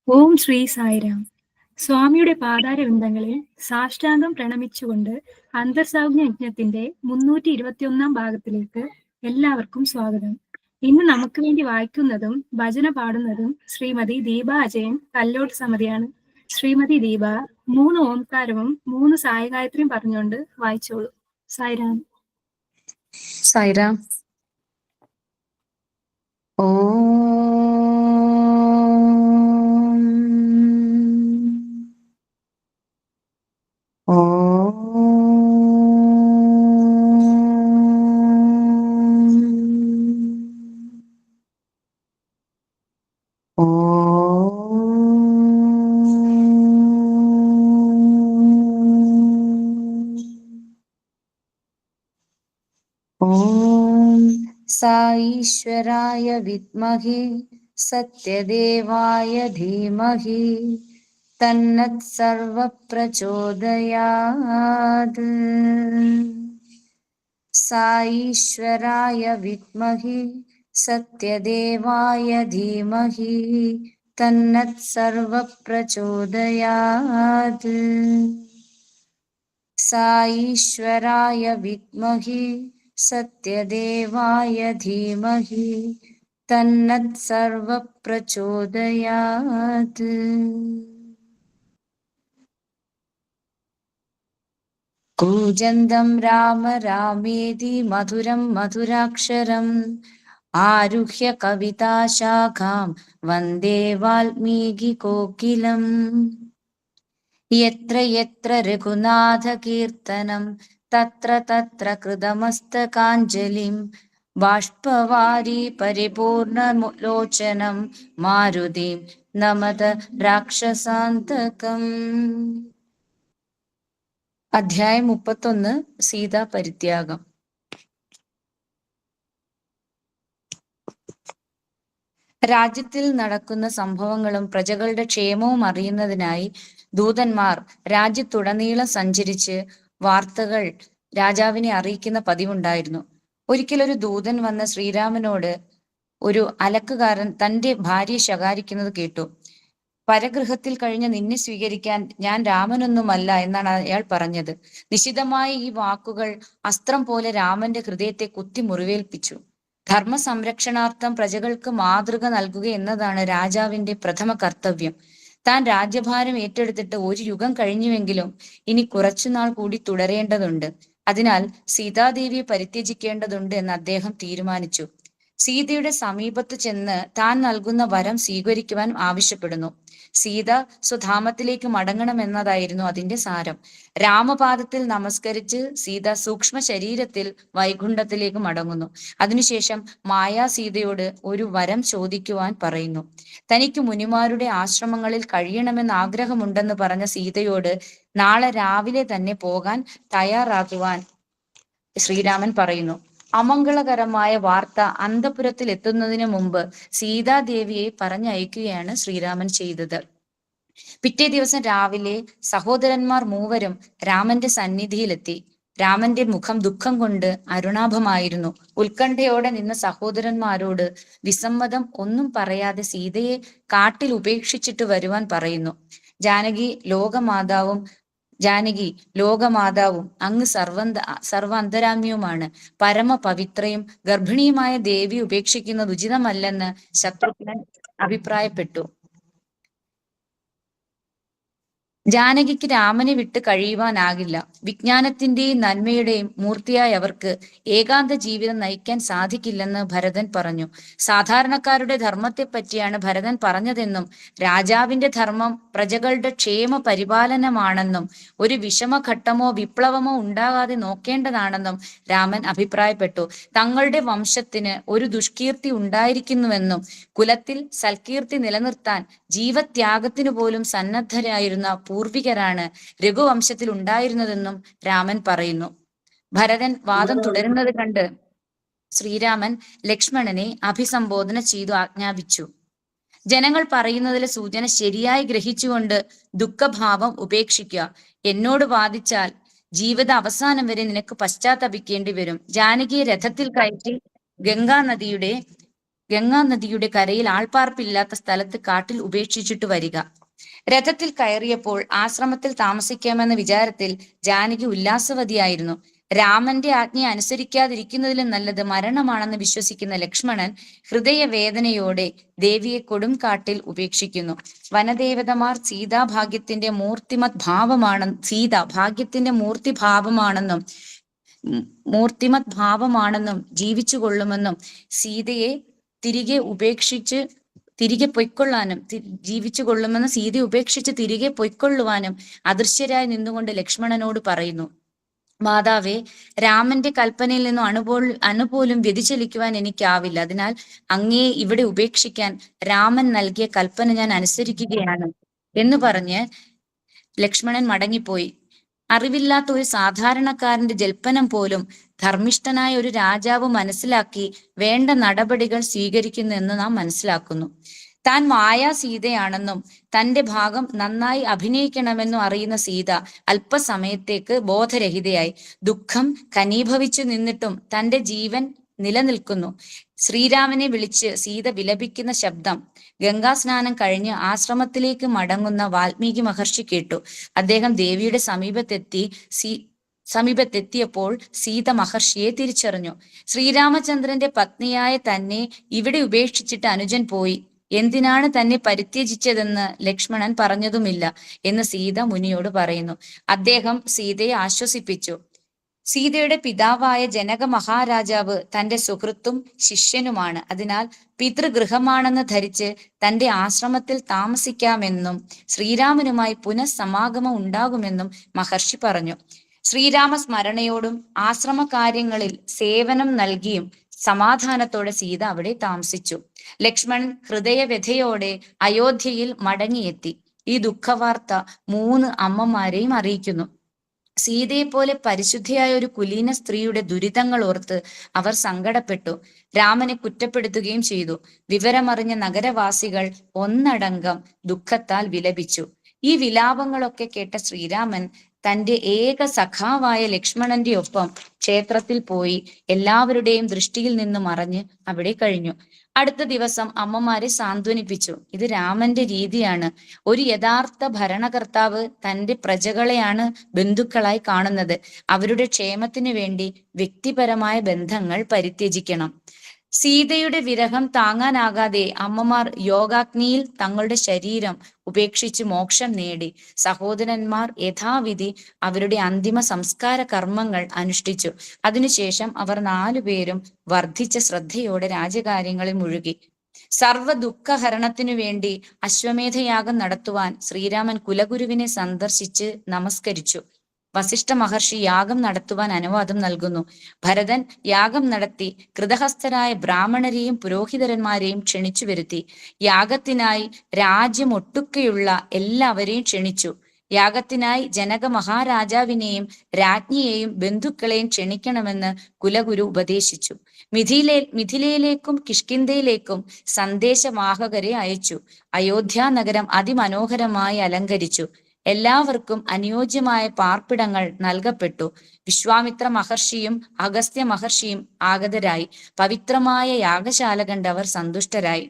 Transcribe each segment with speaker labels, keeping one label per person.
Speaker 1: ഓം ശ്രീ സായിരാം. സ്വാമിയുടെ പാതാരവിന്ദങ്ങളിൽ സാഷ്ടാംഗം പ്രണമിച്ചുകൊണ്ട് അന്തർസാഗ്ന യജ്ഞത്തിന്റെ 321 ഭാഗത്തിലേക്ക് എല്ലാവർക്കും സ്വാഗതം. ഇന്ന് നമുക്ക് വേണ്ടി വായിക്കുന്നതും ഭജന പാടുന്നതും ശ്രീമതി ദീപ അജയൻ കല്ലോട്ട് സമിതിയാണ്. ശ്രീമതി ദീപ 3 ഓംകാരവും 3 സായഗായത്രിയും പറഞ്ഞുകൊണ്ട് വായിച്ചോളൂ. സായിരാം.
Speaker 2: സായിരാം. ഓം സായീശ്വരായ വിദ്മഹി സത്യദേവായ ധീമഹി തന്നത് സർവപ്രചോദയാത്. സായീശ്വരായ വിദ്മഹി സത്യദേവായ ധീമഹി തന്നത് സർവപ്രചോദയാത്. സായീശ്വരായ വിദ്മഹി സത്യദേവായ ധീമഹി തന്നത് സർവപ്രചോദയാത്. കൂജന്തം രാമ രാമേതി മധുരം മധുരാക്ഷരം ആരുഹ്യ കവിതാശാഖാം വന്ദേ വാൽമീകി കോകിലം. യത്ര യത്ര രഘുനാഥ കീർത്തനം തത്ര തത്ര കൃതമസ്തകാഞ്ജലിം ബാഷ്പവാരി പരിപൂർണലോചനം മാരുതിം നമത രാക്ഷസാന്തകം. അധ്യായം 31. സീതാ പരിത്യാഗം. രാജ്യത്തിൽ നടക്കുന്ന സംഭവങ്ങളും പ്രജകളുടെ ക്ഷേമവും അറിയുന്നതിനായി ദൂതന്മാർ രാജ്യത്തുടനീളം സഞ്ചരിച്ച് വാർത്തകൾ രാജാവിനെ അറിയിക്കുന്ന പതിവുണ്ടായിരുന്നു. ഒരിക്കലൊരു ദൂതൻ വന്ന ശ്രീരാമനോട് ഒരു അലക്കുകാരൻ തന്റെ ഭാര്യയെ ശകാരിക്കുന്നത് കേട്ടു. പരഗൃഹത്തിൽ കഴിഞ്ഞ നിന്നെ സ്വീകരിക്കാൻ ഞാൻ രാമനൊന്നുമല്ല എന്നാണ് അയാൾ പറഞ്ഞത്. നിശിതമായ ഈ വാക്കുകൾ അസ്ത്രം പോലെ രാമന്റെ ഹൃദയത്തെ കുത്തി മുറിവേൽപ്പിച്ചു. ധർമ്മ സംരക്ഷണാർത്ഥം പ്രജകൾക്ക് മാതൃക നൽകുക എന്നതാണ് രാജാവിന്റെ പ്രഥമ കർത്തവ്യം. താൻ രാജ്യഭാരം ഏറ്റെടുത്തിട്ട് ഒരു യുഗം കഴിഞ്ഞുവെങ്കിലും ഇനി കുറച്ചുനാൾ കൂടി തുടരേണ്ടതുണ്ട്. അതിനാൽ സീതാദേവിയെ പരിത്യജിക്കേണ്ടതുണ്ട് എന്ന് അദ്ദേഹം തീരുമാനിച്ചു. സീതയുടെ സമീപത്ത് ചെന്ന് താൻ നൽകുന്ന വരം സ്വീകരിക്കുവാൻ ആവശ്യപ്പെടുന്നു. സീത സ്വധാമത്തിലേക്ക് മടങ്ങണമെന്നതായിരുന്നു അതിന്റെ സാരം. രാമപാദത്തിൽ നമസ്കരിച്ച് സീത സൂക്ഷ്മ ശരീരത്തിൽ വൈകുണ്ഠത്തിലേക്ക് മടങ്ങുന്നു. അതിനുശേഷം മായാ സീതയോട് ഒരു വരം ചോദിക്കുവാൻ പറയുന്നു. തനിക്ക് മുനിമാരുടെ ആശ്രമങ്ങളിൽ കഴിയണമെന്ന് ആഗ്രഹമുണ്ടെന്ന് പറഞ്ഞ സീതയോട് നാളെ രാവിലെ തന്നെ പോകാൻ തയ്യാറാകുവാൻ ശ്രീരാമൻ പറയുന്നു. അമംഗളകരമായ വാർത്ത അന്തപുരത്തിൽ എത്തുന്നതിന് മുമ്പ് സീതാദേവിയെ പറഞ്ഞയക്കുകയാണ് ശ്രീരാമൻ ചെയ്തത്. പിറ്റേ ദിവസം രാവിലെ സഹോദരന്മാർ മൂവരും രാമന്റെ സന്നിധിയിലെത്തി. രാമന്റെ മുഖം ദുഃഖം കൊണ്ട് അരുണാഭമായിരുന്നു. ഉത്കണ്ഠയോടെ നിന്ന സഹോദരന്മാരോട് വിസമ്മതം ഒന്നും പറയാതെ സീതയെ കാട്ടിൽ ഉപേക്ഷിച്ചിട്ട് വരുവാൻ പറയുന്നു. ജാനകി ലോകമാതാവും അങ്ങ് സർവ അന്തരാമ്യവുമാണ്. പരമപവിത്രയും ഗർഭിണിയുമായ ദേവി ഉപേക്ഷിക്കുന്നത് ഉചിതമല്ലെന്ന് ശത്രുഘ്നൻ അഭിപ്രായപ്പെട്ടു. ജാനകിക്ക് രാമനെ വിട്ട് കഴിയുവാനാകില്ല. വിജ്ഞാനത്തിന്റെയും നന്മയുടെയും മൂർത്തിയായ അവർക്ക് ഏകാന്ത ജീവിതം നയിക്കാൻ സാധിക്കില്ലെന്ന് ഭരതൻ പറഞ്ഞു. സാധാരണക്കാരുടെ ധർമ്മത്തെ പറ്റിയാണ് ഭരതൻ പറഞ്ഞതെന്നും രാജാവിന്റെ ധർമ്മം പ്രജകളുടെ ക്ഷേമ പരിപാലനമാണെന്നും ഒരു വിഷമഘട്ടമോ വിപ്ലവമോ ഉണ്ടാകാതെ നോക്കേണ്ടതാണെന്നും രാമൻ അഭിപ്രായപ്പെട്ടു. തങ്ങളുടെ വംശത്തിന് ഒരു ദുഷ്കീർത്തി ഉണ്ടായിരിക്കുന്നുവെന്നും കുലത്തിൽ സൽകീർത്തി നിലനിർത്താൻ ജീവത്യാഗത്തിനു പോലും സന്നദ്ധരായിരുന്ന പൂർവികരാണ് രഘുവംശത്തിൽ ഉണ്ടായിരുന്നതെന്നും രാമൻ പറയുന്നു. ഭരതൻ വാദം തുടരുന്നത് കണ്ട് ശ്രീരാമൻ ലക്ഷ്മണനെ അഭിസംബോധന ചെയ്തു ആജ്ഞാപിച്ചു. ജനങ്ങൾ പറയുന്നതിലെ സൂചന ശരിയായി ഗ്രഹിച്ചുകൊണ്ട് ദുഃഖഭാവം ഉപേക്ഷിക്കുക. എന്നോട് വാദിച്ചാൽ ജീവിത അവസാനം വരെ നിനക്ക് പശ്ചാത്തപിക്കേണ്ടി വരും. ജാനകിയെ രഥത്തിൽ കയറ്റി ഗംഗാ നദിയുടെ ഗംഗാ നദിയുടെ കരയിൽ ആൾപ്പാർപ്പില്ലാത്ത സ്ഥലത്ത് കാട്ടിൽ ഉപേക്ഷിച്ചിട്ട് വരിക. രഥത്തിൽ കയറിയപ്പോൾ ആശ്രമത്തിൽ താമസിക്കാമെന്ന വിചാരത്തിൽ ജാനകി ഉല്ലാസവതിയായിരുന്നു. രാമന്റെ ആജ്ഞ അനുസരിക്കാതിരിക്കുന്നതിലും നല്ലത് മരണമാണെന്ന് വിശ്വസിക്കുന്ന ലക്ഷ്മണൻ ഹൃദയവേദനയോടെ ദേവിയെ കൊടുംകാട്ടിൽ ഉപേക്ഷിക്കുന്നു. വനദേവതമാർ സീതാഭാഗ്യത്തിന്റെ മൂർത്തിമത് ഭാവമാണെന്നും ജീവിച്ചു കൊള്ളുമെന്നും സീതയെ തിരികെ ഉപേക്ഷിച്ച് തിരികെ പൊയ്ക്കൊള്ളാനും സീതയെ ഉപേക്ഷിച്ച് തിരികെ പൊയ്ക്കൊള്ളുവാനും അദൃശ്യരായി നിന്നുകൊണ്ട് ലക്ഷ്മണനോട് പറയുന്നു. മാതാവേ, രാമന്റെ കൽപ്പനയിൽ നിന്നും അണുപോലും വ്യതിചലിക്കുവാൻ എനിക്കാവില്ല. അതിനാൽ അങ്ങയെ ഇവിടെ ഉപേക്ഷിക്കാൻ രാമൻ നൽകിയ കൽപ്പന ഞാൻ അനുസരിക്കുകയാണ് എന്ന് പറഞ്ഞ് ലക്ഷ്മണൻ മടങ്ങിപ്പോയി. അറിവില്ലാത്ത ഒരു സാധാരണക്കാരന്റെ ജൽപ്പനം പോലും ധർമ്മിഷ്ഠനായ ഒരു രാജാവ് മനസ്സിലാക്കി വേണ്ട നടപടികൾ സ്വീകരിക്കുന്നു എന്ന് നാം മനസ്സിലാക്കുന്നു. താൻ മായാ സീതയാണെന്നും തന്റെ ഭാഗം നന്നായി അഭിനയിക്കണമെന്നും അറിയുന്ന സീത അല്പസമയത്തേക്ക് ബോധരഹിതയായി. ദുഃഖം ഘനീഭവിച്ചു നിന്നിട്ടും തന്റെ ജീവൻ നിലനിൽക്കുന്നു. ശ്രീരാമനെ വിളിച്ച് സീത വിലപിക്കുന്ന ശബ്ദം ഗംഗാസ്നാനം കഴിഞ്ഞ് ആശ്രമത്തിലേക്ക് മടങ്ങുന്ന വാൽമീകി മഹർഷി കേട്ടു. അദ്ദേഹം ദേവിയുടെ സമീപത്തെത്തിയപ്പോൾ സീത മഹർഷിയെ തിരിച്ചറിഞ്ഞു. ശ്രീരാമചന്ദ്രന്റെ പത്നിയായ തന്നെ ഇവിടെ ഉപേക്ഷിച്ചിട്ട് അനുജൻ പോയി. എന്തിനാണ് തന്നെ പരിത്യജിച്ചതെന്ന് ലക്ഷ്മണൻ പറഞ്ഞതുമില്ല എന്ന് സീത മുനിയോട് പറയുന്നു. അദ്ദേഹം സീതയെ ആശ്വസിപ്പിച്ചു. സീതയുടെ പിതാവായ ജനക മഹാരാജാവ് തന്റെ സുഹൃത്തും ശിഷ്യനുമാണ്. അതിനാൽ പിതൃഗൃഹമാണെന്ന് ധരിച്ച് തന്റെ ആശ്രമത്തിൽ താമസിക്കാമെന്നും ശ്രീരാമനുമായി പുനഃസമാഗമം ഉണ്ടാകുമെന്നും മഹർഷി പറഞ്ഞു. ശ്രീരാമ സ്മരണയോടും ആശ്രമ കാര്യങ്ങളിൽ സേവനം നൽകിയും സമാധാനത്തോടെ സീത അവിടെ താമസിച്ചു. ലക്ഷ്മണൻ ഹൃദയവ്യഥയോടെ അയോധ്യയിൽ മടങ്ങിയെത്തി. ഈ ദുഃഖവാർത്ത 3 അമ്മമാരെയും അറിയിക്കുന്നു. സീതയെ പോലെ പരിശുദ്ധയായ ഒരു കുലീന സ്ത്രീയുടെ ദുരിതങ്ങൾ ഓർത്ത് അവർ സങ്കടപ്പെട്ടു. രാമനെ കുറ്റപ്പെടുത്തുകയും ചെയ്തു. വിവരമറിഞ്ഞ നഗരവാസികൾ ഒന്നടങ്കം ദുഃഖത്താൽ വിലപിച്ചു. ഈ വിലാപങ്ങളൊക്കെ കേട്ട ശ്രീരാമൻ തന്റെ ഏക സഖാവായ ലക്ഷ്മണന്റെ ഒപ്പം ക്ഷേത്രത്തിൽ പോയി എല്ലാവരുടെയും ദൃഷ്ടിയിൽ നിന്ന് മറഞ്ഞ് അവിടെ കഴിഞ്ഞു. അടുത്ത ദിവസം അമ്മമാരെ സാന്ത്വനിപ്പിച്ചു. ഇത് രാമന്റെ രീതിയാണ്. ഒരു യഥാർത്ഥ ഭരണകർത്താവ് തന്റെ പ്രജകളെയാണ് ബന്ധുക്കളായി കാണുന്നത്. അവരുടെ ക്ഷേമത്തിനു വേണ്ടി വ്യക്തിപരമായ ബന്ധങ്ങൾ പരിത്യജിക്കണം. സീതയുടെ വിരഹം താങ്ങാനാകാതെ അമ്മമാർ യോഗാഗ്നിയിൽ തങ്ങളുടെ ശരീരം ഉപേക്ഷിച്ച് മോക്ഷം നേടി. സഹോദരന്മാർ യഥാവിധി അവരുടെ അന്തിമ സംസ്കാര കർമ്മങ്ങൾ അനുഷ്ഠിച്ചു. അതിനുശേഷം അവർ 4 പേരും വർദ്ധിച്ച ശ്രദ്ധയോടെ രാജകാര്യങ്ങളിൽ മുഴുകി. സർവ ദുഃഖഹരണത്തിനു വേണ്ടി അശ്വമേധയാഗം നടത്തുവാൻ ശ്രീരാമൻ കുലഗുരുവിനെ സന്ദർശിച്ച് നമസ്കരിച്ചു. വസിഷ്ഠ മഹർഷി യാഗം നടത്തുവാൻ അനുവാദം നൽകുന്നു. ഭരതൻ യാഗം നടത്തി കൃതഹസ്ഥരായ ബ്രാഹ്മണരെയും പുരോഹിതന്മാരെയും ക്ഷണിച്ചു വരുത്തി. യാഗത്തിനായി രാജ്യമൊട്ടുക്കെയുള്ള എല്ലാവരെയും ക്ഷണിച്ചു. യാഗത്തിനായി ജനക മഹാരാജാവിനെയും രാജ്ഞിയെയും ബന്ധുക്കളെയും ക്ഷണിക്കണമെന്ന് കുലഗുരു ഉപദേശിച്ചു. മിഥിലയിലേക്കും കിഷ്കിന്ധയിലേക്കും സന്ദേശവാഹകരെ അയച്ചു. അയോധ്യ നഗരം അതിമനോഹരമായി അലങ്കരിച്ചു. എല്ലാവർക്കും അനുയോജ്യമായ പാർപ്പിടങ്ങൾ നൽകപ്പെട്ടു. വിശ്വാമിത്ര മഹർഷിയും അഗസ്ത്യ മഹർഷിയും ആഗതരായി. പവിത്രമായ യാഗശാല കണ്ട് അവർ സന്തുഷ്ടരായി.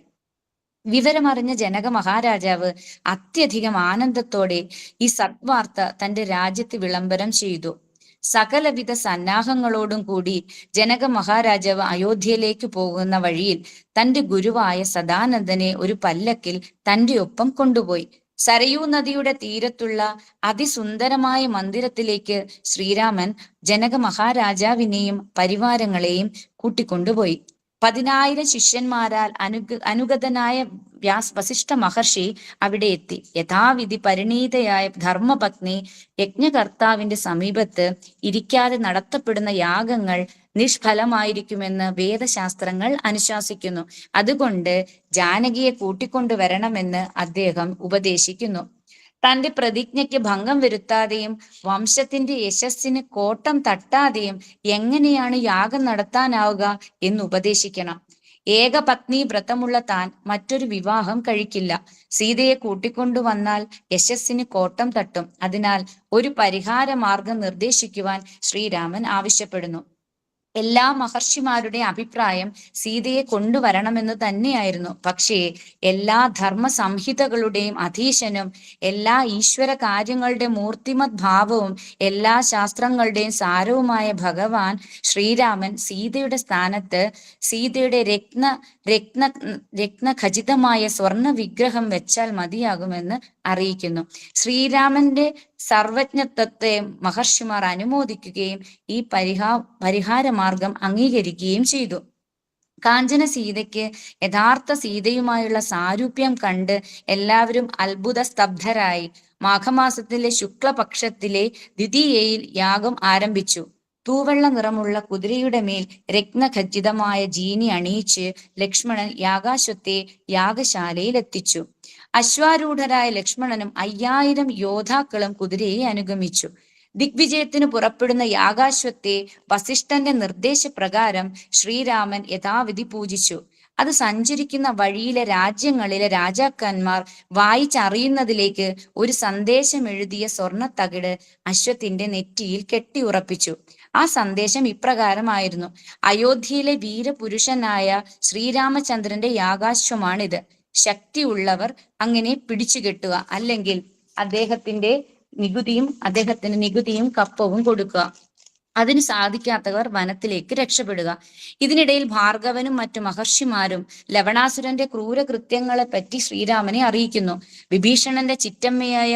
Speaker 2: വിവരമറിഞ്ഞ ജനക മഹാരാജാവ് അത്യധികം ആനന്ദത്തോടെ ഈ സദ്വാർത്ത തന്റെ രാജ്യത്ത് വിളംബരം ചെയ്തു. സകലവിധ സന്നാഹങ്ങളോടും കൂടി ജനക മഹാരാജാവ് അയോധ്യയിലേക്ക് പോകുന്ന വഴിയിൽ തന്റെ ഗുരുവായ സദാനന്ദനെ ഒരു പല്ലക്കിൽ തന്റെ ഒപ്പം കൊണ്ടുപോയി. സരയൂ നദിയുടെ തീരത്തുള്ള അതിസുന്ദരമായ മന്ദിരത്തിലേക്ക് ശ്രീരാമൻ ജനക മഹാരാജാവിനെയും പരിവാരങ്ങളെയും കൂട്ടിക്കൊണ്ടുപോയി. 10,000 ശിഷ്യന്മാരാൽ അനുഗതനായ വസിഷ്ഠ മഹർഷി അവിടെ എത്തി. യഥാവിധി പരിണീതയായ ധർമ്മപത്നി യജ്ഞകർത്താവിന്റെ സമീപത്ത് ഇരിക്കാതെ നടത്തപ്പെടുന്ന യാഗങ്ങൾ നിഷ്ഫലമായിരിക്കുമെന്ന് വേദശാസ്ത്രങ്ങൾ അനുശാസിക്കുന്നു. അതുകൊണ്ട് ജാനകിയെ കൂട്ടിക്കൊണ്ടുവരണമെന്ന് അദ്ദേഹം ഉപദേശിക്കുന്നു. തന്റെ പ്രതിജ്ഞയ്ക്ക് ഭംഗം വരുത്താതെയും വംശത്തിന്റെ യശസ്സിന് കോട്ടം തട്ടാതെയും എങ്ങനെയാണ് യാഗം നടത്താനാവുക എന്ന് ഉപദേശിക്കണം. ഏകപത്നി വ്രതമുള്ള താൻ മറ്റൊരു വിവാഹം കഴിക്കില്ല. സീതയെ കൂട്ടിക്കൊണ്ടുവന്നാൽ യശസ്സിന് കോട്ടം തട്ടും. അതിനാൽ ഒരു പരിഹാര മാർഗം നിർദ്ദേശിക്കുവാൻ ശ്രീരാമൻ ആവശ്യപ്പെടുന്നു. എല്ലാ മഹർഷിമാരുടെ അഭിപ്രായം സീതയെ കൊണ്ടുവരണമെന്ന് തന്നെയായിരുന്നു. പക്ഷേ എല്ലാ ധർമ്മ സംഹിതകളുടെയും അധീശനും എല്ലാ ഈശ്വര കാര്യങ്ങളുടെ മൂർത്തിമത് ഭാവവും എല്ലാ ശാസ്ത്രങ്ങളുടെയും സാരവുമായ ഭഗവാൻ ശ്രീരാമൻ സീതയുടെ സ്ഥാനത്ത് സീതയുടെ രത്നഖചിതമായ സ്വർണ വിഗ്രഹം വെച്ചാൽ മതിയാകുമെന്ന് അറിയിക്കുന്നു. ശ്രീരാമന്റെ സർവജ്ഞത്വത്തെ മഹർഷിമാർ അനുമോദിക്കുകയും ഈ പരിഹാര മാർഗം അംഗീകരിക്കുകയും ചെയ്തു. കാഞ്ചന സീതയ്ക്ക് യഥാർത്ഥ സീതയുമായുള്ള സാരൂപ്യം കണ്ട് എല്ലാവരും അത്ഭുത സ്തബ്ധരായി. മാഘമാസത്തിലെ ശുക്ലപക്ഷത്തിലെ ദ്വിതീയയിൽ യാഗം ആരംഭിച്ചു. തൂവെള്ള നിറമുള്ള കുതിരയുടെ മേൽ രത്നഖചിതമായ ജീനി അണിയിച്ച് ലക്ഷ്മണൻ യാഗാശ്വത്തെ യാഗശാലയിൽ എത്തിച്ചു. അശ്വാരൂഢരായ ലക്ഷ്മണനും 5000 യോദ്ധാക്കളും കുതിരയെ അനുഗമിച്ചു. ദിഗ്വിജയത്തിന് പുറപ്പെടുന്ന യാഗാശ്വത്തെ വസിഷ്ഠന്റെ നിർദ്ദേശപ്രകാരം ശ്രീരാമൻ യഥാവിധി പൂജിച്ചു. അത് സഞ്ചരിക്കുന്ന വഴിയിലെ രാജ്യങ്ങളിലെ രാജാക്കന്മാർ വായിച്ചറിയുന്നതിലേക്ക് ഒരു സന്ദേശം എഴുതിയ സ്വർണത്തകിട് അശ്വത്തിന്റെ നെറ്റിയിൽ കെട്ടിയുറപ്പിച്ചു. ആ സന്ദേശം ഇപ്രകാരമായിരുന്നു: അയോധ്യയിലെ വീരപുരുഷനായ ശ്രീരാമചന്ദ്രന്റെ യാഗാശ്വമാണിത്. ശക്തിയുള്ളവർ അങ്ങനെ പിടിച്ചുകെട്ടുക, അല്ലെങ്കിൽ അദ്ദേഹത്തിന് നികുതിയും കപ്പവും കൊടുക്കുക. അതിന് സാധിക്കാത്തവർ വനത്തിലേക്ക് രക്ഷപ്പെടുക. ഇതിനിടയിൽ ഭാർഗവനും മറ്റു മഹർഷിമാരും ലവണാസുരന്റെ ക്രൂരകൃത്യങ്ങളെ പറ്റി ശ്രീരാമനെ അറിയിക്കുന്നു. വിഭീഷണന്റെ ചിറ്റമ്മയായ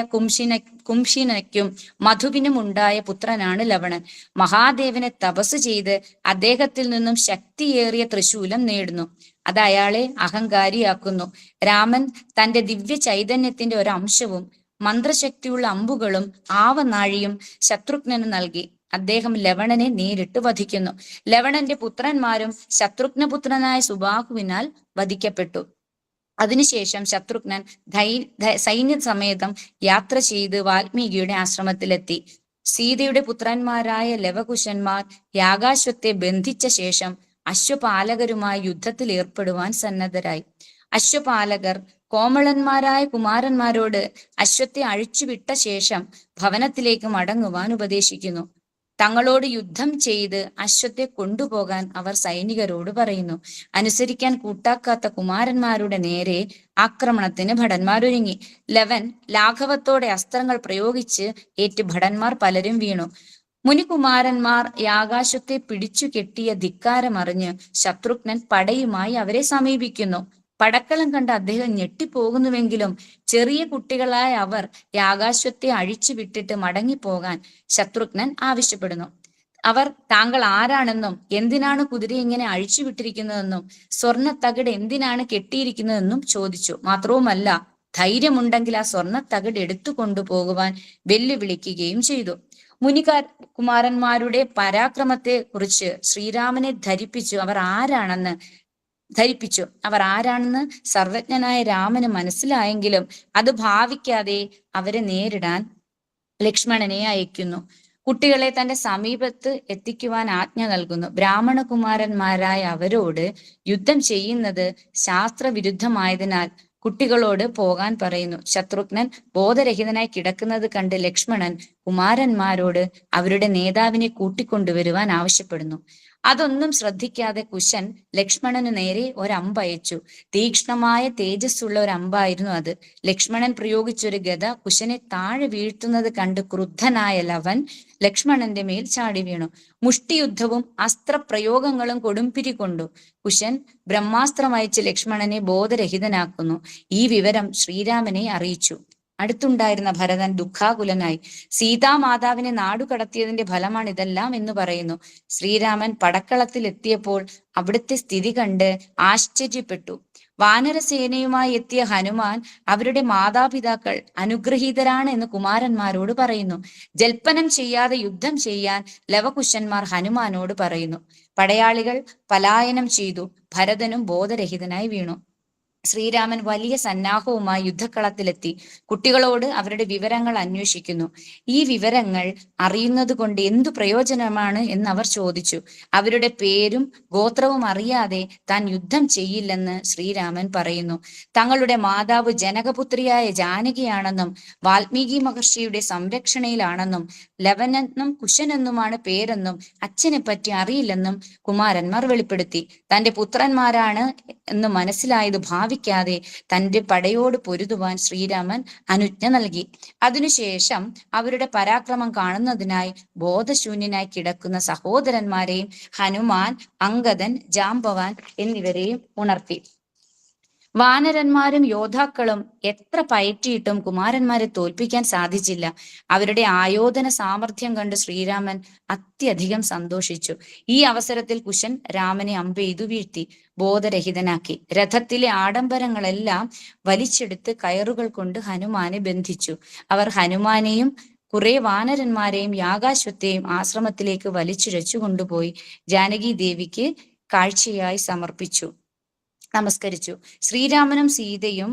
Speaker 2: കുംശിനയ്ക്കും മധുവിനും ഉണ്ടായ പുത്രനാണ് ലവണൻ. മഹാദേവനെ തപസ് ചെയ്ത് അദ്ദേഹത്തിൽ നിന്നും ശക്തിയേറിയ ത്രിശൂലം നേടുന്നു. അത് അയാളെ അഹങ്കാരിയാക്കുന്നു. രാമൻ തന്റെ ദിവ്യ ചൈതന്യത്തിന്റെ ഒരു അംശവും മന്ത്രശക്തിയുള്ള അമ്പുകളും ആവനാഴിയും ശത്രുഘ്നന് നൽകി. അദ്ദേഹം ലവണനെ നേരിട്ട് വധിക്കുന്നു. ലവണന്റെ പുത്രന്മാരും ശത്രുഘ്നപുത്രനായ സുബാഹുവിനാൽ വധിക്കപ്പെട്ടു. അതിനുശേഷം ശത്രുഘ്നൻ സൈന്യസമേതം യാത്ര ചെയ്ത് വാൽമീകിയുടെ ആശ്രമത്തിലെത്തി. സീതയുടെ പുത്രന്മാരായ ലവകുശന്മാർ യാഗാശ്വത്തെ ബന്ധിച്ച ശേഷം അശ്വപാലകരുമായി യുദ്ധത്തിൽ ഏർപ്പെടുവാൻ സന്നദ്ധരായി. അശ്വപാലകർ കോമളന്മാരായ കുമാരന്മാരോട് അശ്വത്തെ അഴിച്ചുവിട്ട ശേഷം ഭവനത്തിലേക്ക് മടങ്ങുവാൻ ഉപദേശിക്കുന്നു. തങ്ങളോട് യുദ്ധം ചെയ്ത് അശ്വത്തെ കൊണ്ടുപോകാൻ അവർ സൈനികരോട് പറയുന്നു. അനുസരിക്കാൻ കൂട്ടാക്കാത്ത കുമാരന്മാരുടെ നേരെ ആക്രമണത്തിന് ഭടന്മാരൊരുങ്ങി. ലവൻ ലാഘവത്തോടെ അസ്ത്രങ്ങൾ പ്രയോഗിച്ച് ഏറ്റ് ഭടന്മാർ പലരും വീണു. മുനികുമാരന്മാർ യാഗാശ്വത്തെ പിടിച്ചു കെട്ടിയ ധിക്കാരമറിഞ്ഞ് ശത്രുഘ്നൻ പടയുമായി അവരെ സമീപിക്കുന്നു. പടക്കളം കണ്ട് അദ്ദേഹം ഞെട്ടിപ്പോകുന്നുവെങ്കിലും ചെറിയ കുട്ടികളായ അവർ യാഗാശ്വത്തെ അഴിച്ചു വിട്ടിട്ട് മടങ്ങിപ്പോകാൻ ശത്രുഘ്നൻ ആവശ്യപ്പെടുന്നു. അവർ താങ്കൾ ആരാണെന്നും എന്തിനാണ് കുതിര ഇങ്ങനെ അഴിച്ചു വിട്ടിരിക്കുന്നതെന്നും സ്വർണത്തകിട് എന്തിനാണ് കെട്ടിയിരിക്കുന്നതെന്നും ചോദിച്ചു. മാത്രവുമല്ല, ധൈര്യമുണ്ടെങ്കിൽ ആ സ്വർണത്തകിട് എടുത്തു കൊണ്ടുപോകുവാൻ വെല്ലുവിളിക്കുകയും ചെയ്തു. കുമാരന്മാരുടെ പരാക്രമത്തെ കുറിച്ച് ശ്രീരാമനെ അവർ ആരാണെന്ന് സർവജ്ഞനായ രാമന് മനസ്സിലായെങ്കിലും അത് ഭാവിക്കാതെ അവരെ നേരിടാൻ ലക്ഷ്മണനെ അയക്കുന്നു. കുട്ടികളെ തന്റെ സമീപത്ത് എത്തിക്കുവാൻ ആജ്ഞ നൽകുന്നു. ബ്രാഹ്മണകുമാരന്മാരായ അവരോട് യുദ്ധം ചെയ്യുന്നത് ശാസ്ത്രവിരുദ്ധമായതിനാൽ കുട്ടികളോട് പോകാൻ പറയുന്നു. ശത്രുഘ്നൻ ബോധരഹിതനായി കിടക്കുന്നത് കണ്ട് ലക്ഷ്മണൻ കുമാരന്മാരോട് അവരുടെ നേതാവിനെ കൂട്ടിക്കൊണ്ടുവരുവാൻ ആവശ്യപ്പെടുന്നു. അതൊന്നും ശ്രദ്ധിക്കാതെ കുശൻ ലക്ഷ്മണന് നേരെ ഒരമ്പയച്ചു. തീക്ഷ്ണമായ തേജസ്സുള്ള ഒരു അമ്പായിരുന്നു അത്. ലക്ഷ്മണൻ പ്രയോഗിച്ചൊരു ഗദ കുശനെ താഴെ വീഴ്ത്തുന്നത് കണ്ട് ക്രുദ്ധനായ ലവൻ ലക്ഷ്മണന്റെ മേൽ ചാടി വീണു. മുഷ്ടിയുദ്ധവും അസ്ത്രപ്രയോഗങ്ങളും കൊടുമ്പിരി കൊണ്ടു. കുശൻ ബ്രഹ്മാസ്ത്രം അയച്ച് ലക്ഷ്മണനെ ബോധരഹിതനാക്കുന്നു. ഈ വിവരം ശ്രീരാമനെ അറിയിച്ചു. അടുത്തുണ്ടായിരുന്ന ഭരതൻ ദുഃഖാകുലനായി. സീതാമാതാവിനെ നാടുകടത്തിയതിന്റെ ഫലമാണ് ഇതെല്ലാം എന്ന് പറയുന്നു. ശ്രീരാമൻ പടക്കളത്തിൽ എത്തിയപ്പോൾ അവിടുത്തെ സ്ഥിതി കണ്ട് ആശ്ചര്യപ്പെട്ടു. വാനരസേനയുമായി എത്തിയ ഹനുമാൻ അവരുടെ മാതാപിതാക്കൾ അനുഗ്രഹീതരാണ് എന്ന് കുമാരന്മാരോട് പറയുന്നു. ജൽപ്പനം ചെയ്യാതെ യുദ്ധം ചെയ്യാൻ ലവകുശന്മാർ ഹനുമാനോട് പറയുന്നു. പടയാളികൾ പലായനം ചെയ്തു. ഭരതനും ബോധരഹിതനായി വീണു. ശ്രീരാമൻ വലിയ സന്നാഹവുമായി യുദ്ധക്കളത്തിലെത്തി കുട്ടികളോട് അവരുടെ വിവരങ്ങൾ അന്വേഷിക്കുന്നു. ഈ വിവരങ്ങൾ അറിയുന്നത് കൊണ്ട് എന്തു പ്രയോജനമാണ് എന്ന് അവർ ചോദിച്ചു. അവരുടെ പേരും ഗോത്രവും അറിയാതെ താൻ യുദ്ധം ചെയ്യില്ലെന്ന് ശ്രീരാമൻ പറയുന്നു. തങ്ങളുടെ മാതാവ് ജനകപുത്രിയായ ജാനകിയാണെന്നും വാൽമീകി മഹർഷിയുടെ സംരക്ഷണയിലാണെന്നും ലവനെന്നും കുശനെന്നുമാണ് പേരെന്നും അച്ഛനെ പറ്റി അറിയില്ലെന്നും കുമാരന്മാർ വെളിപ്പെടുത്തി. തന്റെ പുത്രന്മാരാണ് എന്ന് മനസ്സിലായത് ഭാവിക്കാതെ തന്റെ പടയോട് പൊരുതുവാൻ ശ്രീരാമൻ അനുജ്ഞ നൽകി. അതിനുശേഷം അവരുടെ പരാക്രമം കാണുന്നതിനായി ബോധശൂന്യനായി കിടക്കുന്ന സഹോദരന്മാരെയും ഹനുമാൻ, അങ്കദൻ, ജാംബവാൻ എന്നിവരെയും ഉണർത്തി. വാനരന്മാരും യോദ്ധാക്കളും എത്ര പയറ്റിയിട്ടും കുമാരന്മാരെ തോൽപ്പിക്കാൻ സാധിച്ചില്ല. അവരുടെ ആയോധന സാമർഥ്യം കണ്ട് ശ്രീരാമൻ അത്യധികം സന്തോഷിച്ചു. ഈ അവസരത്തിൽ കുശൻ രാമനെ അമ്പെയ്തു വീഴ്ത്തി ബോധരഹിതനാക്കി. രഥത്തിലെ ആഡംബരങ്ങളെല്ലാം വലിച്ചെടുത്ത് കയറുകൾ കൊണ്ട് ഹനുമാനെ ബന്ധിച്ചു. അവർ ഹനുമാനെയും കുറെ വാനരന്മാരെയും യാഗാശ്വത്തെയും ആശ്രമത്തിലേക്ക് വലിച്ചിഴച്ചു കൊണ്ടുപോയി ജാനകി ദേവിക്ക് കാഴ്ചയായി സമർപ്പിച്ചു, നമസ്കരിച്ചു. ശ്രീരാമനും സീതയും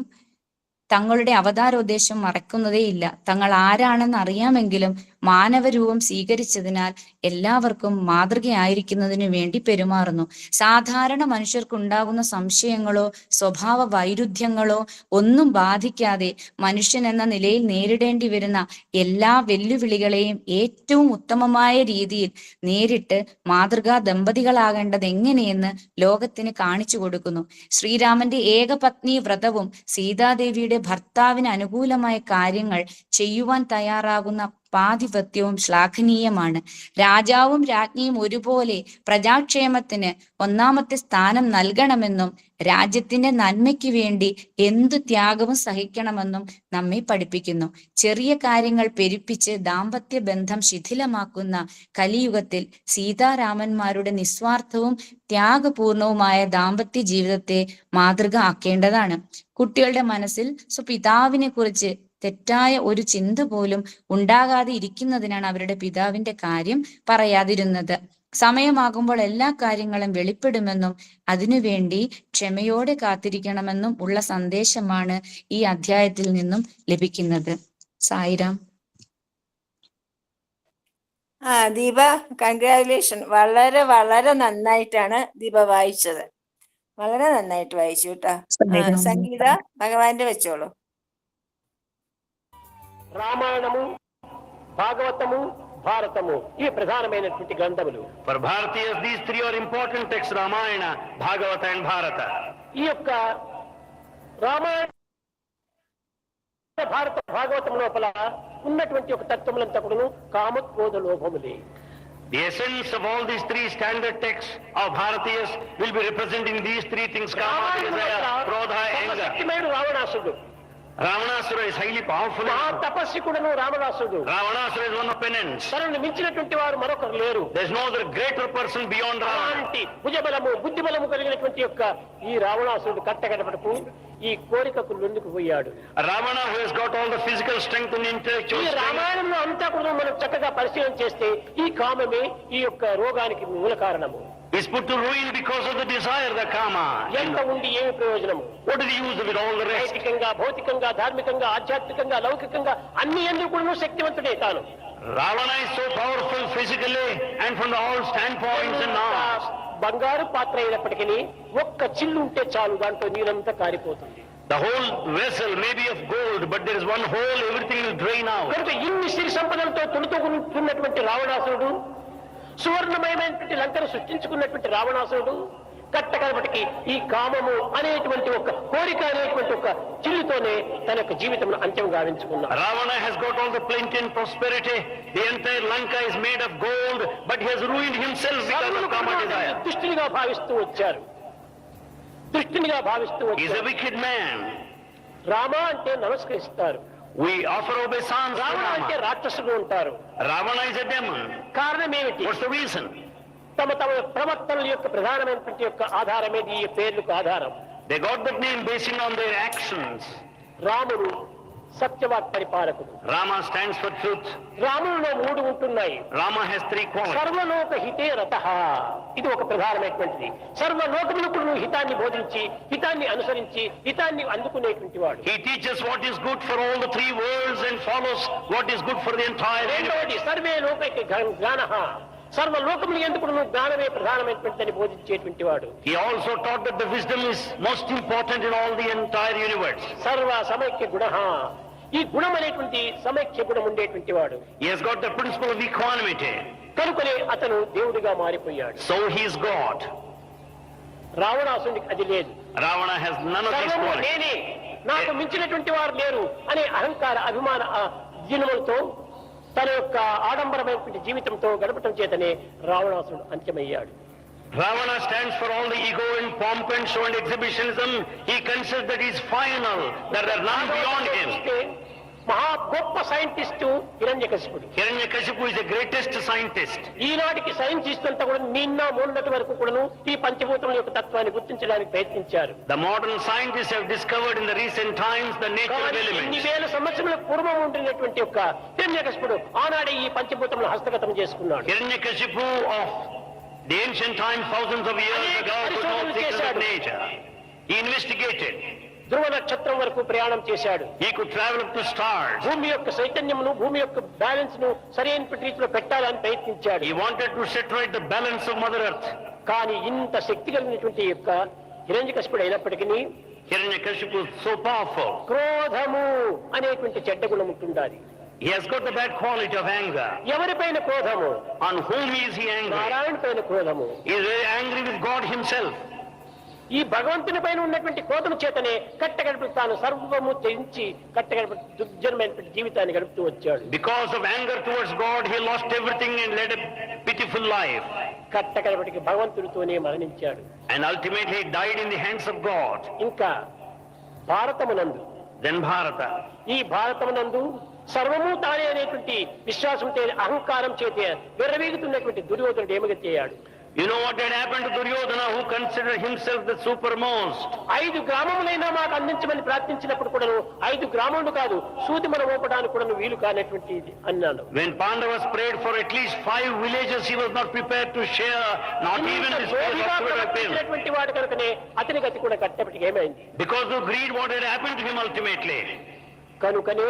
Speaker 2: തങ്ങളുടെ അവതാരോദ്ദേശം മറക്കുന്നതേയില്ല. തങ്ങൾ ആരാണെന്ന് അറിയാമെങ്കിലും മാനവരൂപം സ്വീകരിച്ചതിനാൽ എല്ലാവർക്കും മാതൃകയായിരിക്കുന്നതിനു വേണ്ടി പെരുമാറുന്നു. സാധാരണ മനുഷ്യർക്കുണ്ടാകുന്ന സംശയങ്ങളോ സ്വഭാവ വൈരുദ്ധ്യങ്ങളോ ഒന്നും ബാധിക്കാതെ മനുഷ്യൻ എന്ന നിലയിൽ നേരിടേണ്ടി വരുന്ന എല്ലാ വെല്ലുവിളികളെയും ഏറ്റവും ഉത്തമമായ രീതിയിൽ നേരിട്ട് മാതൃകാ ദമ്പതികളാകേണ്ടത് എങ്ങനെയെന്ന് ലോകത്തിന് കാണിച്ചു കൊടുക്കുന്നു. ശ്രീരാമന്റെ ഏകപത്നി വ്രതവും സീതാദേവിയുടെ ഭർത്താവിന് അനുകൂലമായ കാര്യങ്ങൾ ചെയ്യുവാൻ തയ്യാറാകുന്ന പാതിപത്യവും ശ്ലാഘനീയമാണ്. രാജാവും രാജ്ഞിയും ഒരുപോലെ പ്രജാക്ഷേമത്തിന് ഒന്നാമത്തെ സ്ഥാനം നൽകണമെന്നും രാജ്യത്തിന്റെ നന്മയ്ക്ക് വേണ്ടി എന്തു ത്യാഗവും സഹിക്കണമെന്നും നമ്മെ പഠിപ്പിക്കുന്നു. ചെറിയ കാര്യങ്ങൾ പെരുപ്പിച്ച് ദാമ്പത്യ ബന്ധം ശിഥിലമാക്കുന്ന കലിയുഗത്തിൽ സീതാരാമന്മാരുടെ നിസ്വാർത്ഥവും ത്യാഗപൂർണവുമായ ദാമ്പത്യ ജീവിതത്തെ മാതൃക ആക്കേണ്ടതാണ്. കുട്ടികളുടെ മനസ്സിൽ പിതാവിനെ കുറിച്ച് തെറ്റായ ഒരു ചിന്ത പോലും ഉണ്ടാകാതെ ഇരിക്കുന്നതിനാണ് അവരുടെ പിതാവിന്റെ കാര്യം പറയാതിരുന്നത്. സമയമാകുമ്പോൾ എല്ലാ കാര്യങ്ങളും വെളിപ്പെടുമെന്നും അതിനുവേണ്ടി ക്ഷമയോടെ കാത്തിരിക്കണമെന്നും ഉള്ള സന്ദേശമാണ് ഈ അധ്യായത്തിൽ നിന്നും ലഭിക്കുന്നത്. സായിരാം.
Speaker 3: ദീപ, കൺഗ്രാജുലേഷൻ. വളരെ വളരെ നന്നായിട്ടാണ് ദീപ വായിച്ചത്. വളരെ നന്നായിട്ട് വായിച്ചു കേട്ടോ. സംഗീത, ഭഗവാന്റെ വെച്ചോളൂ.
Speaker 4: రామాయణము, భాగవతము, భారతము ఇవి ప్రధానమైనటువంటి గ్రంథములు.
Speaker 5: For Bharatiyas, these three are important texts: Ramayana, Bhagavata and Bharata.
Speaker 4: ఈ యొక్క రామాయణ, భారత, భాగవతం లోపల ఉన్నటువంటి ఒక తత్వములంతా కూడాను కామ, క్రోధ, లోభములే.
Speaker 5: The essence of all these three standard texts of Bharatiyas will be representing these three things: Kama, desire, Krodha, anger.
Speaker 4: శక్తిమయుడు రావణాసుడు.
Speaker 5: Ravanasura is highly powerful.
Speaker 4: మహా తపస్వికుడును రావణాసుడు.
Speaker 5: Ravanasura is one of penance.
Speaker 4: తనను మించినటువంటి వారు మరొకరు లేరు.
Speaker 5: There is no other greater person beyond Ravana.
Speaker 4: భుజబలము, బుద్ధిబలము కలిగినటువంటి యొక్క ఈ రావణాసుడు కట్టకడపడుకు ఈ కోరికకు లొంగికి పోయాడు.
Speaker 5: Ravana, who has got all the physical strength and intellectual
Speaker 4: ఈ
Speaker 5: strength.
Speaker 4: రామాయణంలో అంతా కూడా మనం చక్కగా పరిశీలన చేస్తే ఈ కామమే ఈ యొక్క రోగానికి మూల కారణము.
Speaker 5: Is put to ruin because of the desire, the kama.
Speaker 4: ఎంత ఉండి ఏమి ప్రయోజనము?
Speaker 5: What is the use of it, all the rest?
Speaker 4: నైతికంగా, భౌతికంగా, ధార్మికంగా, ఆధ్యాత్మికంగా, లౌకికంగా అన్ని ఎందుకు కూడా శక్తివంతుడే తాను.
Speaker 5: Ravana is so powerful physically and from all standpoints and now.
Speaker 4: బంగారు పాత్ర అయినప్పటికీ ఒక్క చిల్లు ఉంటే చాలు, దాంట్లో నీరంతా కారిపోతుంది.
Speaker 5: The whole vessel may be of gold, but there is one hole, everything will drain out.
Speaker 4: కనుక ఇన్ని సిరి సంపదలతో తుడుతున్నటువంటి రావణాసురుడు, సువర్ణమయమైనటువంటి లంకను సృష్టించుకున్నటువంటి రావణాసురుడు కట్టకలపటికి ఈ కామము అనేటువంటి ఒక కోరిక అనేటువంటి ఒక చిల్లుతోనే తన యొక్క జీవితం అంత్యం గావించుకున్నాడు.
Speaker 5: Ravana has got all the plenty and prosperity. The entire Lanka is made of gold, but he has ruined himself because of kama desire.
Speaker 4: దుష్టునిగా భావిస్తూ వచ్చారు. దుష్టునిగా భావిస్తూ
Speaker 5: He is
Speaker 4: వచ్చారు.
Speaker 5: a wicked man.
Speaker 4: రామ అంటే నమస్కరిస్తారు.
Speaker 5: We offer obeisance to
Speaker 4: Ravana అంటే
Speaker 5: Rama.
Speaker 4: రాక్షసుడు ఉంటారు.
Speaker 5: Ravana is a demon.
Speaker 4: కారణం ఏమిటి?
Speaker 5: What's the reason?
Speaker 4: తమ తమ ప్రవర్తనల యొక్క ప్రధానమైనటువంటి యొక్క ఆధారమేది ఈ పేర్లకు ఆధారం.
Speaker 5: They got that name basing on their actions.
Speaker 4: రాముడు సత్యవాక్ పరిపాలకుడు.
Speaker 5: Rama stands for truth.
Speaker 4: రాములలో 3 ఉంటున్నాయి.
Speaker 5: Rama has 3 qualities.
Speaker 4: సర్వలోక హితే రతః, ఇది ఒక ప్రధానమైనటువంటిది. సర్వలోకములకు నువ్వు హితాన్ని బోధించి, హితాన్ని అనుసరించి, హితాన్ని అందుకునేటువంటి వాడు.
Speaker 5: He teaches what is good for all the 3 worlds and follows what is good for the entire universe.
Speaker 4: రెండవది సర్వే లోకైక జ్ఞానః, సర్వలోకములు ఎందుకు నువ్వు జ్ఞానమే ప్రధానమైనటువంటిదని బోధించేటువంటి వాడు.
Speaker 5: He also taught that the wisdom is most important in all the entire universe.
Speaker 4: సర్వ సమైక్య గుణః, ఈ గుణం అనేటువంటి సమైక్య గుణం ఉండేటువంటి వాడు.
Speaker 5: He has got the principle of equanimity.
Speaker 4: కనుకనే అతను దేవుడిగా మారిపోయాడు.
Speaker 5: So he is God.
Speaker 4: రావణాసునికి అది లేదు.
Speaker 5: Ravana has none of these
Speaker 4: సర్వము
Speaker 5: qualities.
Speaker 4: నేనే, నాకు మించినటువంటి వారు లేరు అనే అహంకార అభిమాన జీవనంతో తన యొక్క ఆడంబరమైనటువంటి జీవితంతో గడపటం చేతనే రావణాసుడు అంత్యమయ్యాడు.
Speaker 5: Ravana stands for all the ego and pomp and show and exhibitionism. He considers that he is final, that there are none beyond him.
Speaker 4: మహా గొప్ప సైంటిస్టు హిరణ్యకశిపుడు.
Speaker 5: Hiranyakashipu is the greatest scientist.
Speaker 4: ఈనాటికి సైంటిస్ట్ అంతా కూడా నిన్న మొన్నటి వరకు కూడాను ఈ పంచభూతముల యొక్క తత్వాన్ని గుర్తించడానికి ప్రయత్నించారు.
Speaker 5: The modern scientists have discovered in the recent times the nature of
Speaker 4: ఇన్ని
Speaker 5: elements.
Speaker 4: వేల సంవత్సరాల పూర్వం ఉంటున్నటువంటి యొక్క హిరణ్యకశిపుడు ఆనాడే ఈ పంచభూతములను హస్తగతం చేసుకున్నాడు.
Speaker 5: Hiranyakashipu of the ancient times, thousands of years ago, could know secrets of nature. He investigated.
Speaker 4: ధ్రువ నక్షత్రం వరకు ప్రయాణం చేశాడు.
Speaker 5: He could travel up to stars.
Speaker 4: భూమి యొక్క చైతన్యమును, భూమి యొక్క బ్యాలెన్స్ ను సరైన రీతిలో పెట్టాలని ప్రయత్నించాడు.
Speaker 5: He wanted to set right the balance of Mother Earth.
Speaker 4: కానీ ఇంత శక్తి కలిగినటువంటి యొక్క హిరణ్యకశిపుడు అయినప్పటికీ
Speaker 5: Hiranyakashipu is so powerful.
Speaker 4: క్రోధము అనేటువంటి చెడ్డ గుణం ఉంటుండాలి.
Speaker 5: He has got the bad quality of anger.
Speaker 4: ఎవరిపైన క్రోధము?
Speaker 5: On whom is he angry?
Speaker 4: Narayana పైన క్రోధము.
Speaker 5: He is very angry with God himself.
Speaker 4: ఈ భగవంతుని పైన ఉన్నటువంటి క్రోధము చేతనే కట్టగడప తాను సర్వము త్యజించి కట్టగడప దుర్జనమైనటువంటి జీవితాన్ని గడుపుతూ వచ్చాడు.
Speaker 5: Because of anger towards God, he lost everything and led a pitiful life.
Speaker 4: కట్టగడపటికి భగవంతుడితోనే మరణించాడు.
Speaker 5: And ultimately he died in the hands of God.
Speaker 4: ఇంకా భారతమునందు,
Speaker 5: Then Bharata.
Speaker 4: ఈ భారతమునందు సర్వము తానే అనేటువంటి విశ్వాసం అహంకారం చేత విర్రవీగుతున్నటువంటి దుర్యోధనుడు ఏమిగా చేయాడు?
Speaker 5: You know what had happened to Duryodhana, who considered himself the supermost?
Speaker 4: 5 గ్రామములైనా మాకు అందించమని ప్రార్థించినప్పుడు కూడాను 5 గ్రామములు కాదు, సూది మన మోపడానికి కూడా వీలు కానటువంటిది అన్నాడు.
Speaker 5: When Pandavas prayed for at least 5 villages, he was not prepared to share, not even the space of square pin.
Speaker 4: వాడు కనుకనే అతని గతి కూడా కట్టపటికి ఏమైంది?
Speaker 5: Because of greed, what had happened to him ultimately?
Speaker 4: కనుకనే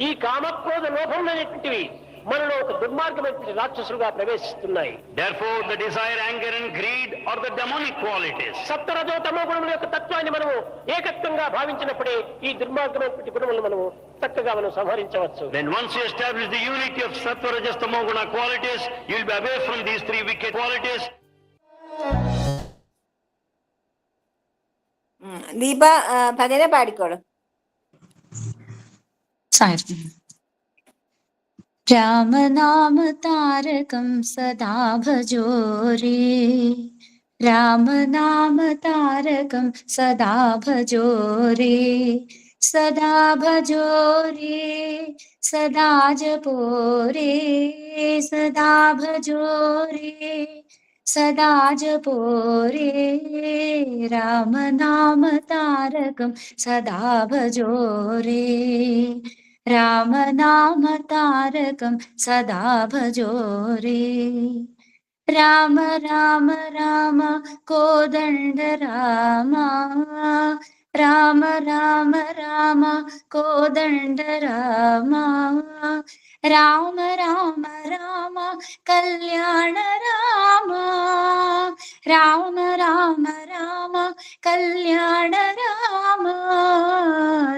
Speaker 4: ఈ కామక్రోధ లోభం అనేటువంటివి మనలో ఒక దుర్మార్గమైనటువంటి రాక్షసులుగా ప్రవేశిస్తున్నాయి.
Speaker 5: Therefore, the desire, anger and greed are the demonic qualities.
Speaker 4: సప్తరజో తమో గుణముల యొక్క తత్వాన్ని మనము ఏకత్వంగా భావించినప్పుడే ఈ దుర్మార్గమైనటువంటి గుణములను మనము చక్కగా మనం సంహరించవచ్చు.
Speaker 5: Then once you establish the unity of Sattva, Rajas, Tamo Guna qualities, you will be away from these 3 wicked qualities.
Speaker 3: Deepa ഭജന പാടിക്കോളൂ.
Speaker 2: राम नाम तारकं सदा भजो रे, राम नाम तारकं सदा भजो रे, सदा भजो रे, सदा जपो रे, सदा भजो रे, सदा जपो रे, राम नाम तारकं सदा भजो रे, राम नाम तारकं सदा भजो रे, राम राम राम कोदंड रामा, राम राम राम कोदंड रामा, राम राम राम कल्याण रामा, राम राम राम कल्याण रामा,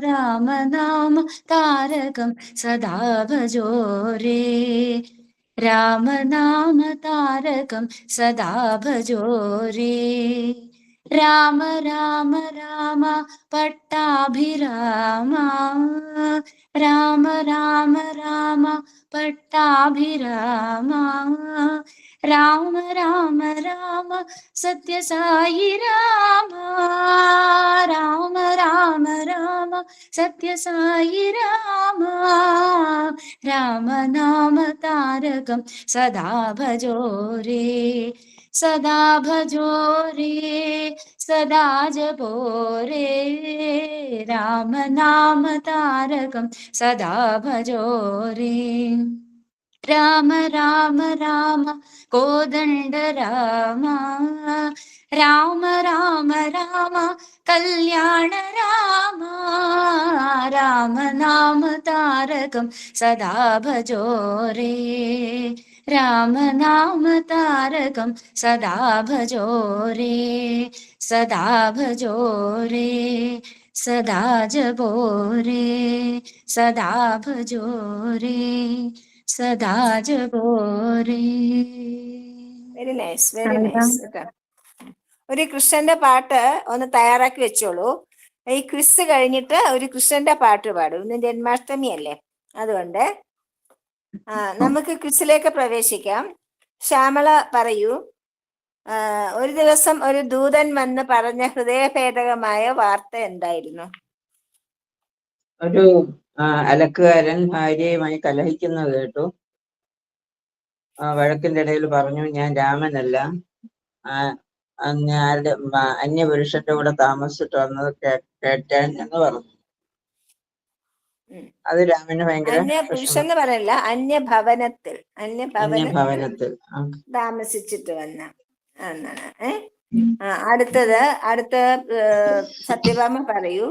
Speaker 2: राम नाम तारकं सदा भजो रे, राम नाम तारकं सदा भजो रे, राम राम राम पट्टाभिरामा, राम राम राम पट्टाभिरामा, राम राम राम सत्य साई रामा, राम राम राम सत्य साई रामा, राम नाम तारकं सदा भजो रे, सदा भजो रे सदा जपो रे राम नाम तारकं सदा भजो रे राम राम राम कोदण्ड राम राम राम राम कल्याण राम राम नाम तारकं सदा भजो रे राम नाम तारकं सदा भजो रे सदा भजो रे सदा जपो रे सदा भजो रे സദാ ജപോരേ.
Speaker 3: വെരി നൈസ്, വെരി നൈസ് കേട്ടോ. ഒരു കൃഷ്ണന്റെ പാട്ട് ഒന്ന് തയ്യാറാക്കി വെച്ചോളൂ. ഈ ക്വിസ് കഴിഞ്ഞിട്ട് ഒരു കൃഷ്ണന്റെ പാട്ട് പാടും. ഇന്ന് ജന്മാഷ്ടമി അല്ലേ, അതുകൊണ്ട് നമുക്ക് ക്വിസിലേക്ക് പ്രവേശിക്കാം. ശ്യാമള പറയൂ, ഒരു ദിവസം ഒരു ദൂതൻ വന്ന് പറഞ്ഞ ഹൃദയഭേദകമായ വാർത്ത എന്തായിരുന്നു?
Speaker 6: ഒരു അലക്കുകാരൻ ഭാര്യയുമായി കലഹിക്കുന്നത് കേട്ടു. വഴക്കിന്റെ ഇടയിൽ പറഞ്ഞു, ഞാൻ രാമനല്ല, ആരുടെ അന്യപുരുഷന്റെ കൂടെ താമസിച്ചിട്ട് വന്നത് കേട്ടാൻ എന്ന് പറഞ്ഞു. അത് രാമന് ഭയങ്കര
Speaker 3: പുരുഷൻ പറയല്ല, അന്യഭവനത്തിൽ താമസിച്ചിട്ട് വന്ന എന്നാണ്. അടുത്ത സത്യഭാമ പറയൂ,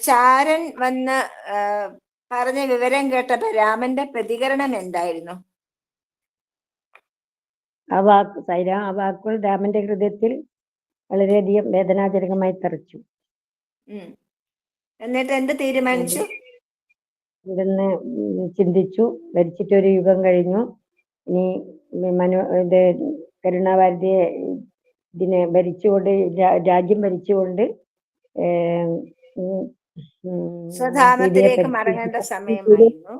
Speaker 3: ചാരൻ വന്ന് പറഞ്ഞ വിവരം കേട്ടപ്പോ രാമന്റെ പ്രതികരണം എന്തായിരുന്നു?
Speaker 7: ആ വാക്കുകൾ രാമന്റെ ഹൃദയത്തിൽ വളരെയധികം വേദനാജനകമായി തറച്ചു.
Speaker 3: എന്നിട്ട് എന്ത് തീരുമാനിച്ചു?
Speaker 7: ഇവിടുന്ന് ചിന്തിച്ചു, ഭരിച്ചിട്ടൊരു യുഗം കഴിഞ്ഞു, ഇനി കരുണാഭാരതിയെ ഇതിനെ ഭരിച്ചുകൊണ്ട് രാജ്യം ഭരിച്ചുകൊണ്ട്
Speaker 3: സ്വധാമത്തിലേക്ക് മടങ്ങേണ്ട സമയമായിരുന്നു,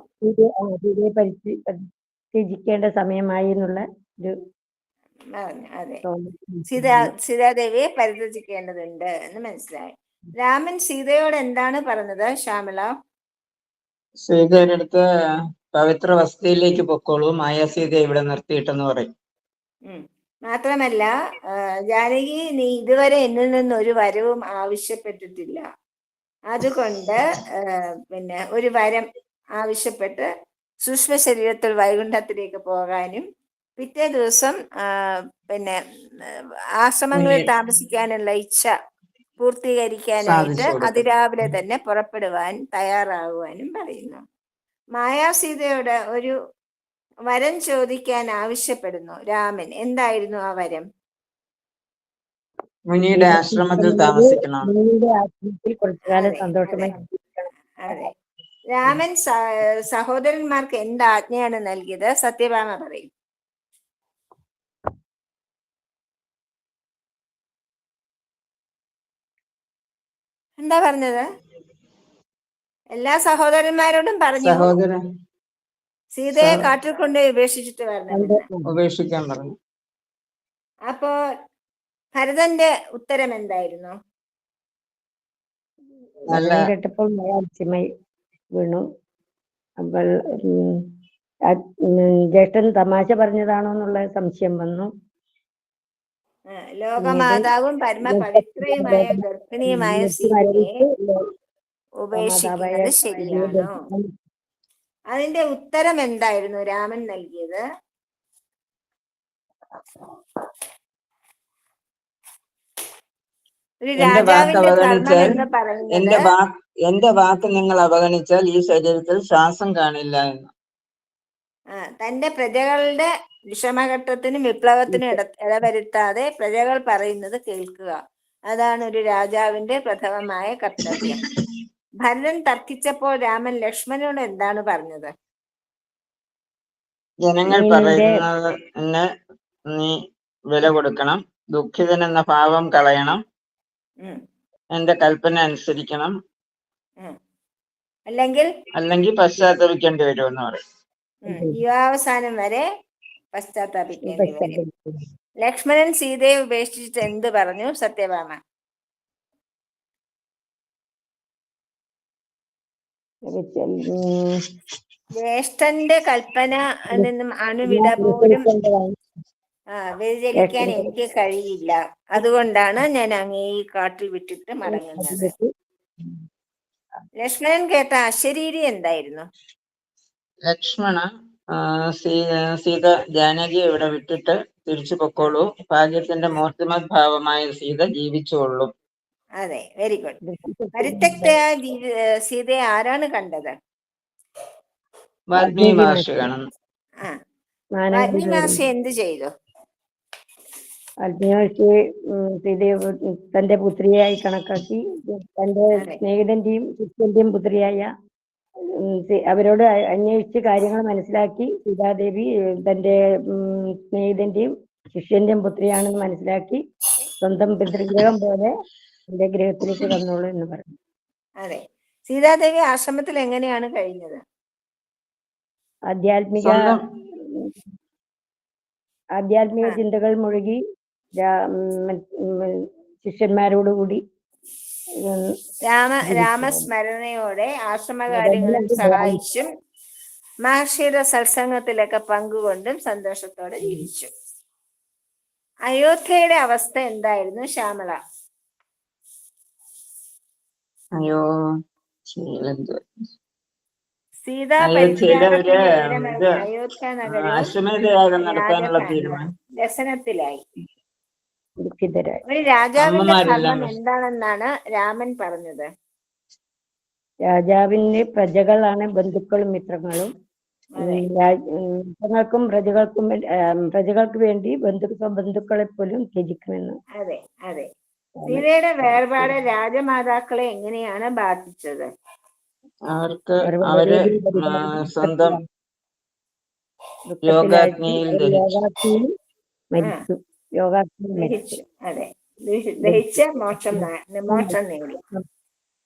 Speaker 7: ത്യജിക്കേണ്ട സമയമായി എന്നുള്ള ഒരു
Speaker 3: അതെ, സീതാദേവിയെ പരിത്യജിക്കേണ്ടതുണ്ട് എന്ന് മനസ്സിലായി. രാമൻ സീതയോട് എന്താണ് പറഞ്ഞത് ശ്യാമള?
Speaker 6: സീതയുടെ അടുത്ത് പവിത്ര വസ്തിയിലേക്ക് പൊക്കോളൂ, മായാസീത ഇവിടെ നിർത്തിയിട്ടെന്ന് പറയും.
Speaker 3: മാത്രമല്ല, ജാനകി, നീ ഇതുവരെ എന്നിൽ നിന്ന് ഒരു വരവും ആവശ്യപ്പെട്ടിട്ടില്ല, അതുകൊണ്ട് ഒരു വരം ആവശ്യപ്പെട്ട് സൂക്ഷ്മ ശരീരത്തിൽ വൈകുണ്ഠത്തിലേക്ക് പോകാനും പിറ്റേ ദിവസം ആശ്രമങ്ങളിൽ താമസിക്കാനുള്ള ഇച്ഛ പൂർത്തീകരിക്കാനായിട്ട് അതിരാവിലെ തന്നെ പുറപ്പെടുവാൻ തയ്യാറാകുവാനും പറയുന്നു. മായാസീതയോട് ഒരു വരം ചോദിക്കാൻ ആവശ്യപ്പെടുന്നു രാമൻ. എന്തായിരുന്നു ആ വരം?
Speaker 6: മുനിയുടെ ആശ്രമത്തിൽ താമസിക്കണം.
Speaker 3: അതെ, രാമൻ സഹോദരന്മാർക്ക് എന്ത് ആജ്ഞയാണ് നൽകിയത്? സത്യഭാമ പറയും. എന്താ പറഞ്ഞത്? എല്ലാ സഹോദരന്മാരോടും പറഞ്ഞു സീതയെ കാട്ടിൽ കൊണ്ട് ഉപേക്ഷിച്ചിട്ട്
Speaker 6: ഉപേക്ഷിക്കാൻ പറഞ്ഞു.
Speaker 3: അപ്പോ ഭരതന്റെ ഉത്തരം എന്തായിരുന്നു?
Speaker 7: കേട്ടപ്പോൾ വീണു. അപ്പോൾ ജ്യേഷ്ഠൻ തമാശ പറഞ്ഞതാണോ എന്നുള്ള സംശയം വന്നു.
Speaker 3: ലോകമാതാവും പരമപവിത്രയുമായ ഗർഭിണിയുമായ സീതയെ ഉപേക്ഷിക്കുന്നത് ശരിയാണോ? അതിന്റെ ഉത്തരം എന്തായിരുന്നു രാമൻ നൽകിയത്? ഒരു രാജാവിന്റെ ധർമ്മം എന്ന് പറയുന്നത്,
Speaker 6: എന്റെ വാക്ക് നിങ്ങൾ അവഗണിച്ചാൽ ഈ ശരീരത്തിൽ ശ്വാസം കാണില്ല എന്ന്.
Speaker 3: തന്റെ പ്രജകളുടെ വിഷമഘട്ടത്തിനും വിപ്ലവത്തിനും ഇടവരുത്താതെ പ്രജകൾ പറയുന്നത് കേൾക്കുക, അതാണ് ഒരു രാജാവിന്റെ പ്രഥമമായ കർത്തവ്യം. ഭരതൻ തർക്കിച്ചപ്പോൾ രാമൻ ലക്ഷ്മണനോട് എന്താണ് പറഞ്ഞത്?
Speaker 6: ജനങ്ങൾ പറയുന്നതിന് നീ വില കൊടുക്കണം, ദുഃഖിതൻ എന്ന ഭാവം കളയണം, എന്റെ കൽപ്പന അനുസരിക്കണം, അല്ലെങ്കിൽ പശ്ചാത്തപിക്കേണ്ടി വരുമെന്ന് പറയും.
Speaker 3: യുവാവസാനം വരെ പശ്ചാത്താപിക്കേണ്ടി വരും. ലക്ഷ്മണൻ സീതയെ ഉപേക്ഷിച്ചിട്ട് എന്ത് പറഞ്ഞു സത്യഭാമ? ജ്യേഷ്ഠന്റെ കൽപ്പന നിന്നും അണുവിട പോലും വ്യതിചലിക്കാൻ എനിക്ക് കഴിയില്ല, അതുകൊണ്ടാണ് ഞാൻ അങ്ങേ ഈ കാട്ടിൽ വിട്ടിട്ട് മടങ്ങുന്നത്. ലക്ഷ്മണൻ കേട്ട അശരീരി എന്തായിരുന്നു?
Speaker 6: ലക്ഷ്മണ സീത ജാനകിയെ ഇവിടെ വിട്ടിട്ട് തിരിച്ചു പൊക്കോളൂ. ഭാഗ്യത്തിന്റെ മൂർത്തിമത് ഭാവമായ സീത ജീവിച്ചോളും.
Speaker 3: അതെ, വെരി ഗുഡ്. പരിത്യക്തയായ സീതയെ ആരാണ് കണ്ടത്?
Speaker 6: വാൽമീകി മഹർഷി കാണുന്നു.
Speaker 3: വാൽമീകി മഹർഷി എന്ത് ചെയ്തു?
Speaker 7: വാൽമീകി മഹർഷി സീതയെ തന്റെ പുത്രിയായി കണക്കാക്കി തന്റെ സ്നേഹിതന്റെയും ശിഷ്യന്റെയും പുത്രിയായ അവരോട് അന്വേഷിച്ച് കാര്യങ്ങൾ മനസ്സിലാക്കി സീതാദേവി തന്റെ സ്നേഹിതന്റെയും ശിഷ്യന്റെയും പുത്രിയാണെന്ന് മനസ്സിലാക്കി സ്വന്തം പിതൃഗ്രഹം പോലെ എന്റെ ഗൃഹത്തിലേക്ക് വന്നോളൂ എന്ന് പറഞ്ഞു.
Speaker 3: അതെ, സീതാദേവി ആശ്രമത്തിൽ എങ്ങനെയാണ് കഴിഞ്ഞത്?
Speaker 7: ആധ്യാത്മിക ചിന്തകൾ മുഴുകി ശിഷ്യന്മാരോടുകൂടി
Speaker 3: രാമസ്മരണയോടെ ആശ്രമകാര്യങ്ങളിൽ സഹായിച്ചും മഹർഷിയുടെ സത്സംഗത്തിലൊക്കെ പങ്കുകൊണ്ടും സന്തോഷത്തോടെ ജീവിച്ചു. അയോധ്യയുടെ അവസ്ഥ എന്തായിരുന്നു ശ്യാമള? സീതാ അയോധ്യ
Speaker 6: അശ്വമേധയാഗം നടത്താനുള്ള തീരുമാനം
Speaker 3: വ്യസനത്തിലായി. ഒരു രാജാവിന്റെ ധർമ്മം എന്താണെന്നാണ് രാമൻ പറഞ്ഞത്?
Speaker 7: രാജാവിന്റെ പ്രജകളാണ് ബന്ധുക്കളും മിത്രങ്ങളും. മിത്രങ്ങൾക്കും പ്രജകൾക്ക് വേണ്ടി ബന്ധുക്കളെ പോലും ത്യജിക്കുമെന്ന്.
Speaker 3: അതെ അതെ. സീതയുടെ വേർപാട് രാജമാതാക്കളെ എങ്ങനെയാണ് ബാധിച്ചത്?
Speaker 6: അവര് സ്വന്തം യോഗാഗ്നിയിൽ
Speaker 3: ദഹിച്ചു. അതെ, ദഹിച്ച് മോക്ഷം നേടി.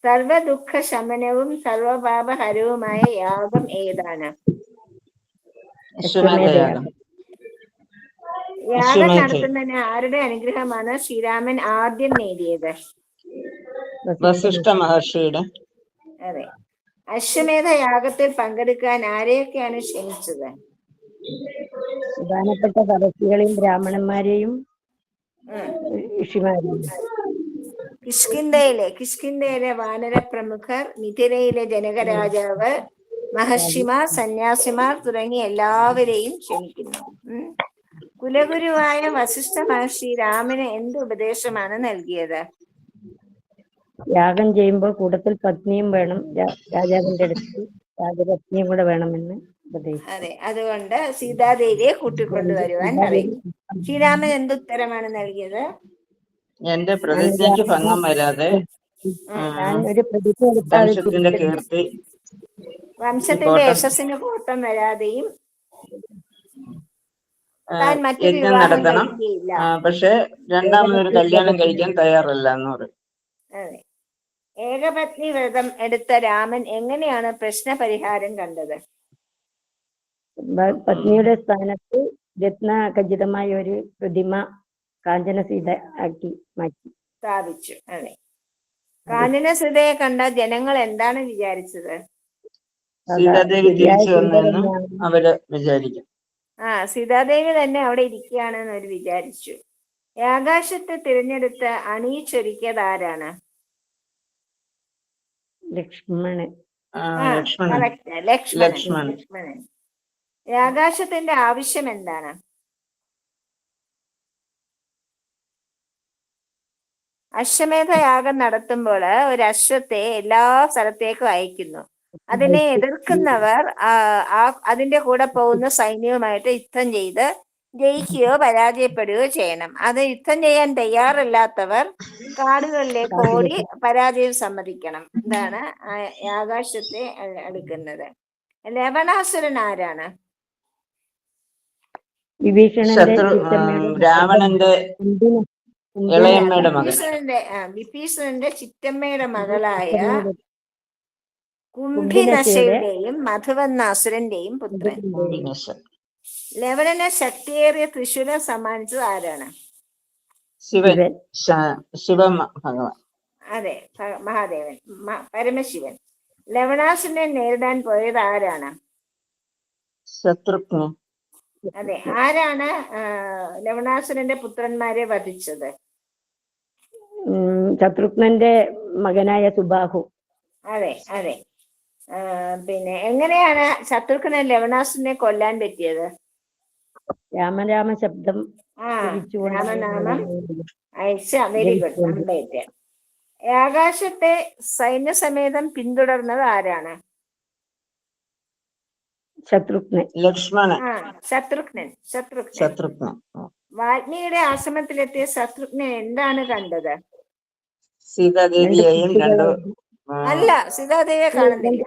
Speaker 3: സർവദുഃഖ ശമനവും സർവപാപഹരവുമായ യാഗം ഏതാണ്? യാഗം നടത്തുന്നതിന് ആരുടെ അനുഗ്രഹമാണ് ശ്രീരാമൻ ആദ്യം നേടിയത്?
Speaker 6: വസിഷ്ഠ മഹർഷിയുടെ.
Speaker 3: അതെ. അശ്വമേധ യാഗത്തിൽ പങ്കെടുക്കാൻ ആരെയൊക്കെയാണ് ക്ഷണിച്ചത്?
Speaker 7: പ്രധാനപ്പെട്ട തപസ്വികളെയും ബ്രാഹ്മണന്മാരെയും ഋഷിമാരെയും.
Speaker 3: കിഷ്കിന്ധയിലെ വാനര പ്രമുഖർ, മിഥിലയിലെ ജനകരാജാവ്, മഹർഷിമാർ, സന്യാസിമാർ തുടങ്ങി എല്ലാവരെയും ക്ഷണിക്കുന്നു. കുലഗുരുവായ വസിഷ്ഠ മഹർഷി രാമന് എന്ത് ഉപദേശമാണ് നൽകിയത്?
Speaker 7: യാഗം ചെയ്യുമ്പോൾ കൂട്ടത്തിൽ പത്നിയും വേണം, രാജാവിന്റെ അടുത്ത് രാജപത്നിയും കൂടെ വേണമെന്ന് ഉപദേശിച്ചു.
Speaker 3: അതെ, അതുകൊണ്ട് സീതാദേവിയെ കൂട്ടിക്കൊണ്ടുവരുവാൻ പറയും. ശ്രീരാമൻ എന്തുത്തരമാണ് നൽകിയത്?
Speaker 6: എന്റെ പ്രതിജ്ഞയ്ക്ക് ഭംഗം വരാതെ
Speaker 3: വംശത്തിന്റെ യശസ്സിന് കോട്ടം വരാതെയും
Speaker 6: യജ്ഞം നടത്തണം, പക്ഷെ രണ്ടാമതൊരു കല്യാണം കഴിക്കാൻ തയ്യാറല്ല എന്ന് പറയും.
Speaker 3: അതെ. ഏകപത്നി വ്രതം എടുത്ത രാമൻ എങ്ങനെയാണ് പ്രശ്നപരിഹാരം കണ്ടത്?
Speaker 7: പത്നിയുടെ സ്ഥാനത്ത് രത്നഖചിതമായ ഒരു പ്രതിമ കാഞ്ചന സീത ആക്കി മാറ്റി
Speaker 3: സ്ഥാപിച്ചു. അതെ. കാഞ്ചന സീതയെ കണ്ട ജനങ്ങൾ എന്താണ് വിചാരിച്ചത്?
Speaker 6: സീതാദേവി തിരിച്ചു വന്നെന്നും അവര് വിചാരിക്കും.
Speaker 3: സീതാദേവി തന്നെ അവിടെ ഇരിക്കുകയാണെന്ന് അവർ വിചാരിച്ചു. ആകാശത്തെ തിരഞ്ഞെടുത്ത് അണിയിച്ചൊരുക്കിയത് ആരാണ്?
Speaker 7: ലക്ഷ്മണൻ.
Speaker 3: ആകാശത്തിന്റെ ആവശ്യം എന്താണ്? അശ്വമേധ യാഗം നടത്തുമ്പോൾ ഒരു അശ്വത്തെ എല്ലാ സ്ഥലത്തേക്കും അയക്കുന്നു. അതിനെ എതിർക്കുന്നവർ അതിന്റെ കൂടെ പോകുന്ന സൈന്യവുമായിട്ട് യുദ്ധം ചെയ്ത് ജയിക്കുകയോ പരാജയപ്പെടുകയോ ചെയ്യണം. അത് യുദ്ധം ചെയ്യാൻ തയ്യാറല്ലാത്തവർ കാടുകളിലേക്ക് ഓടി പരാജയം സമ്മതിക്കണം. ഇതാണ് ആകാശത്തെ അടുക്കുന്നത്. ലവണാസുരൻ ആരാണ്?
Speaker 6: രാവണന്റെ
Speaker 3: വിഭീഷണന്റെ ചിറ്റമ്മയുടെ മകളായ കുംഭിനശയുടെയും മധുവന്നാസുരന്റെയും പുത്രൻ. ലവണന് ശക്തിയേറിയ തൃശൂലം സമ്മാനിച്ചത് ആരാണ്?
Speaker 6: ഭഗവാൻ.
Speaker 3: അതെ, മഹാദേവൻ, പരമശിവൻ. ലവണാസുരനെ നേരിടാൻ പോയത് ആരാണ്?
Speaker 6: ശത്രുഘ്നൻ.
Speaker 3: അതെ, ആരാണ് ലവണാസുരന്റെ പുത്രന്മാരെ വധിച്ചത്?
Speaker 7: ശത്രുഘ്നന്റെ മകനായ സുബാഹു.
Speaker 3: അതെ അതെ. പിന്നെ എങ്ങനെയാണ് ശത്രുഘ്നൻ ലവണാസുരനെ കൊല്ലാൻ പറ്റിയത്?
Speaker 7: രാമരാമ ശബ്ദം
Speaker 3: രാമനാമം അയച്ച. Very good, complete. ആകാശത്തെ സൈന്യസമേതം പിന്തുടർന്നത് ആരാണ്?
Speaker 7: ശത്രുഘ്നൻ.
Speaker 6: ലക്ഷ്മണൻ.
Speaker 3: ശത്രുഘ്നൻ. വാൽമീകിയുടെ ആശ്രമത്തിലെത്തിയ ശത്രുഘ്നൻ എന്താണ് കണ്ടത്?
Speaker 6: സീതാദേവിയെയും കണ്ടു.
Speaker 3: അല്ല, സീതാദേവിയെ കാണുന്നില്ല.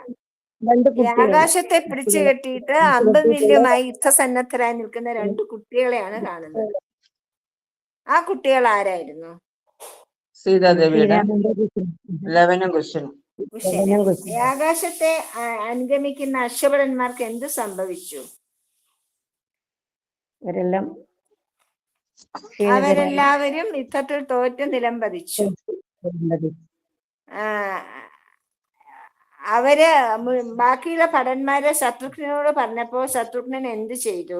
Speaker 3: ആകാശത്തെ പിടിച്ചു കെട്ടിയിട്ട് അമ്പും വില്ലുമായി യുദ്ധസന്നദ്ധരായി നിൽക്കുന്ന 2 കുട്ടികളെയാണ് കാണുന്നത്. ആ കുട്ടികൾ ആരായിരുന്നു?
Speaker 6: സീതാദേവിയുടെ ലവനും കുശനും.
Speaker 3: ആകാശത്തെ അനുഗമിക്കുന്ന അശ്വഭടന്മാർക്ക് എന്ത് സംഭവിച്ചു? അവരെല്ലാവരും യുദ്ധത്തിൽ തോറ്റ് നിലംപതിച്ചു. അവര് ബാക്കിയുള്ള ഭടന്മാരെ ശത്രുഘ്നോട് പറഞ്ഞപ്പോ ശത്രുഘ്നൻ എന്ത് ചെയ്തു?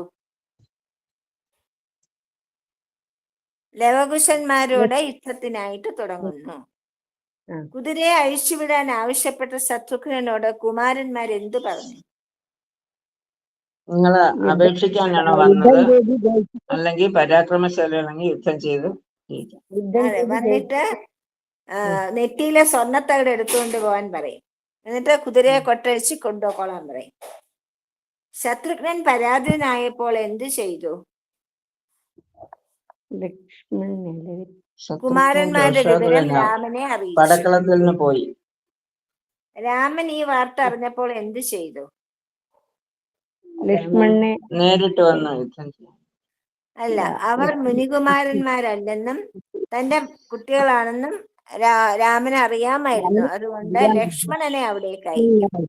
Speaker 3: ലവകുശന്മാരോട് യുദ്ധത്തിനായിട്ട് തുടങ്ങുന്നു. കുതിരയെ അഴിച്ചുവിടാൻ ആവശ്യപ്പെട്ട ശത്രുഘ്നനോട് കുമാരന്മാർ എന്തു പറഞ്ഞു?
Speaker 6: നിങ്ങള് അപേക്ഷിക്കാനാണോ വന്നത്, അല്ലെങ്കിൽ പരാക്രമശാലിയാണെങ്കിൽ യുദ്ധം ചെയ്ത്?
Speaker 3: അതെ, വന്നിട്ട് നെറ്റിയിലെ സ്വർണ്ണത്തകട് എടുത്തുകൊണ്ട് പോകാൻ പറയും. എന്നിട്ട് കുതിരയെ കൊട്ടഴിച്ച് കൊണ്ടുപോയിക്കോളാൻ പറയും. ശത്രുഘ്നൻ പരാധീനായപ്പോൾ എന്ത് ചെയ്തു? കുമാരന്മാരുടെ വിവരം രാമനെ അറിയിച്ചു.
Speaker 6: പടക്കളത്തിൽ നിന്ന് പോയി.
Speaker 3: രാമൻ ഈ വാർത്ത അറിഞ്ഞപ്പോൾ എന്ത് ചെയ്തു?
Speaker 7: ലക്ഷ്മണനെ
Speaker 6: നേരിട്ട് വന്ന് യുദ്ധം ചെയ്തു.
Speaker 3: അല്ല, അവർ മുനികുമാരന്മാരല്ലെന്നും തന്റെ കുട്ടികളാണെന്നും രാമന് അറിയാമായിരുന്നു. അതുകൊണ്ട് ലക്ഷ്മണനെ അവിടേക്ക് അയക്കും.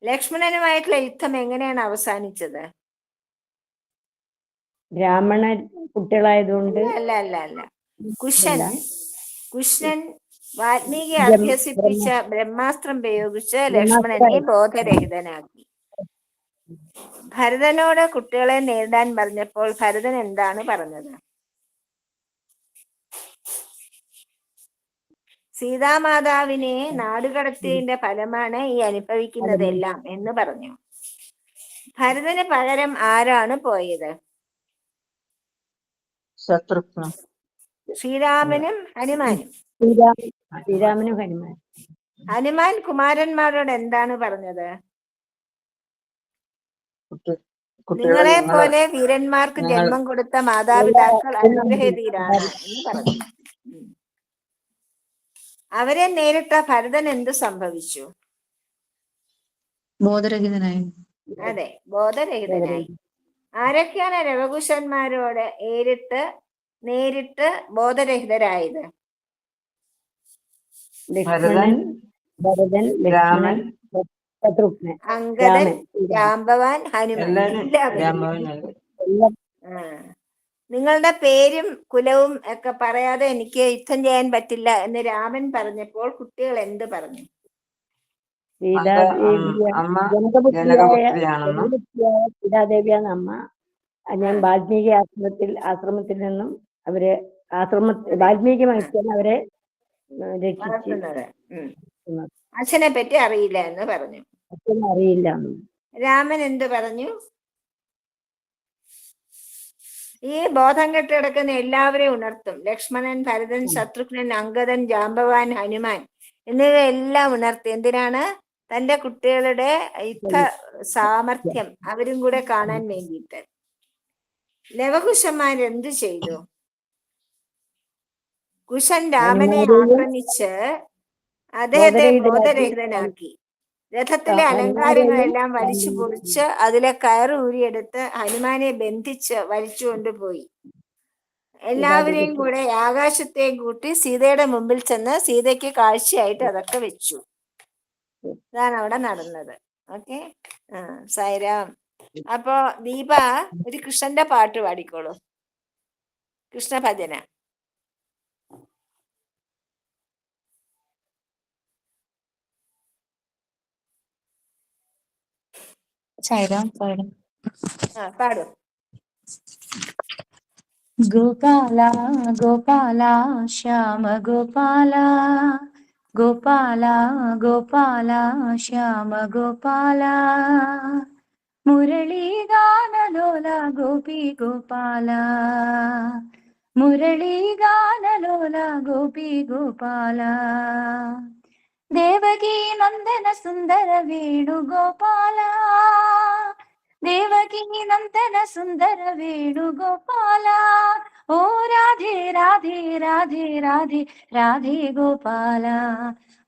Speaker 3: ലക്ഷ്മണനുമായിട്ടുള്ള യുദ്ധം എങ്ങനെയാണ് അവസാനിച്ചത്?
Speaker 7: രാവണ കുട്ടികളായതുകൊണ്ട്
Speaker 3: അല്ല. കുശൻ വാൽമീകി അഭ്യസിപ്പിച്ച ബ്രഹ്മാസ്ത്രം പ്രയോഗിച്ച് ലക്ഷ്മണനെ ബോധരഹിതനാക്കി. ഭരതനോട് കുട്ടികളെ നേരിടാൻ പറഞ്ഞപ്പോൾ ഭരതൻ എന്താണ് പറഞ്ഞത്? സീതാമാതാവിനെ നാടുകടത്തിയതിന്റെ ഫലമാണ് ഈ അനുഭവിക്കുന്നതെല്ലാം എന്ന് പറഞ്ഞു. ഭരതന് പകരം ആരാണ് പോയത്?
Speaker 6: ശത്രുഘ്നൻ.
Speaker 3: ശ്രീരാമനും ഹനുമാനും. ഹനുമാൻ കുമാരന്മാരോട് എന്താണ് പറഞ്ഞത്? നിങ്ങളെ പോലെ വീരന്മാർക്ക് ജന്മം കൊടുത്ത മാതാപിതാക്കൾ അനുഗ്രഹീതരാണ് എന്ന് പറഞ്ഞു. അവരെ നേരിട്ട ഭരതൻ എന്ത് സംഭവിച്ചു?
Speaker 2: ബോധരഹിതനായി.
Speaker 3: അതെ, ബോധരഹിതനായി. ആരൊക്കെയാണ് രവകുശന്മാരോട് നേരിട്ട് ബോധരഹിതരായത്? അങ്കദൻ, ജാംബവാൻ, ഹനുമാൻ. നിങ്ങളുടെ പേരും കുലവും ഒക്കെ പറയാതെ എനിക്ക് യുദ്ധം ചെയ്യാൻ പറ്റില്ല എന്ന് രാമൻ പറഞ്ഞപ്പോൾ കുട്ടികൾ എന്ത് പറഞ്ഞു?
Speaker 7: സീതാദേവിയാണ് അമ്മ. ഞാൻ വാൽമീകി ആശ്രമത്തിൽ നിന്നും വാൽമീകി മഹർഷിയാണ് അവരെ
Speaker 3: വളർത്തുന്നത്. അച്ഛനെ പറ്റി അറിയില്ല എന്ന് പറഞ്ഞു.
Speaker 7: അറിയില്ല.
Speaker 3: രാമൻ എന്ത് പറഞ്ഞു? ഈ ബോധം കെട്ട് കിടക്കുന്ന എല്ലാവരെയും ഉണർത്തും. ലക്ഷ്മണൻ, ഭരതൻ, ശത്രുഘ്നൻ, അങ്കദൻ, ജാംബവാൻ, ഹനുമാൻ എന്നിവയെല്ലാം ഉണർത്തി. എന്തിനാണ്? തന്റെ കുട്ടികളുടെ യുദ്ധ സാമർഥ്യം അവരും കൂടെ കാണാൻ വേണ്ടിയിട്ട്. ലവകുശന്മാരെന്ത് ചെയ്തു? കുശൻ രാമനെ ആക്രമിച്ച് അദ്ദേഹത്തെ ബോധരഹിതനാക്കി. രഥത്തിലെ അലങ്കാരങ്ങളെല്ലാം വലിച്ചു പൊടിച്ച് അതിലെ കയറ് ഊരിയെടുത്ത് ഹനുമാനെ ബന്ധിച്ച് വലിച്ചു കൊണ്ടുപോയി. എല്ലാവരെയും കൂടെ ആകാശത്തെയും കൂട്ടി സീതയുടെ മുമ്പിൽ ചെന്ന് സീതയ്ക്ക് കാഴ്ചയായിട്ട് അതൊക്കെ വെച്ചു. ഇതാണ് അവിടെ നടന്നത്. ഓക്കെ. സായിരാം. അപ്പോ ദീപ ഒരു കൃഷ്ണന്റെ പാട്ട് പാടിക്കോളൂ. കൃഷ്ണ ഭജന.
Speaker 2: സായിരാം.
Speaker 3: പാടും.
Speaker 2: ഗോപാല ഗോപാല ശ്യാമ ഗോപാല, ഗോപാല ഗോപാല ശ്യാമ ഗോപാല, മുരളീഗാനലോല ഗോപി ഗോപാല, മുരളീഗാനലോല ഗോപി ഗോപാല, ദേവകീ നന്ദന സുന്ദര വേണുഗോപാല, ദേവകീ നന്ദന സുന്ദര വേണുഗോപാല, ഓ രാധേ രാധേ രാധേ രാധേ രാധേ ഗോപാല,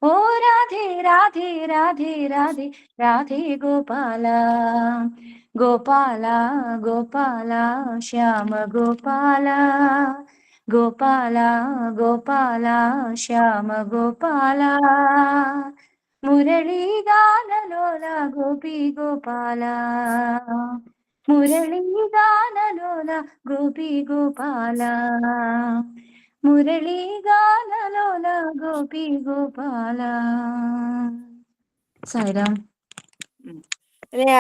Speaker 2: ഓ രാധേ രാധേ രാധേ രാധേ രാധേ ഗോപാല, ഗോപാല ഗോപാല ശ്യാമ ഗോപാല, ഗോപാല ഗോപാല ശ്യാമ ഗോപാല, മുരളീഗാനലോല ഗോപി ഗോപാല, മുരളീഗാനലോല ഗോപി ഗോപാല, മുരളീഗാനലോല ഗോപി ഗോപാല. സായിരാം.
Speaker 3: പിന്നെ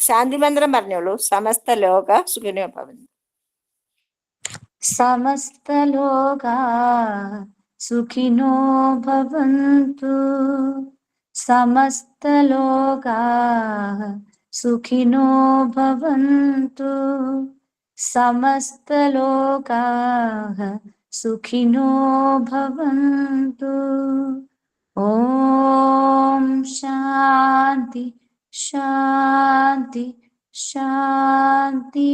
Speaker 3: ശാന്തി മന്ത്രം പറഞ്ഞോളൂ. സമസ്ത ലോക സുഖിനോ ഭവന്തു.
Speaker 2: സമസ്ത ലോക സുഖിനോ ഭവന്തു, സമസ്ത ലോക സുഖിനോ ഭവന്തു, സമസ്ത ലോക സുഖിനോ ഭവന്തു. ഓം ശാന്തി ശാന്തി ശാന്തി.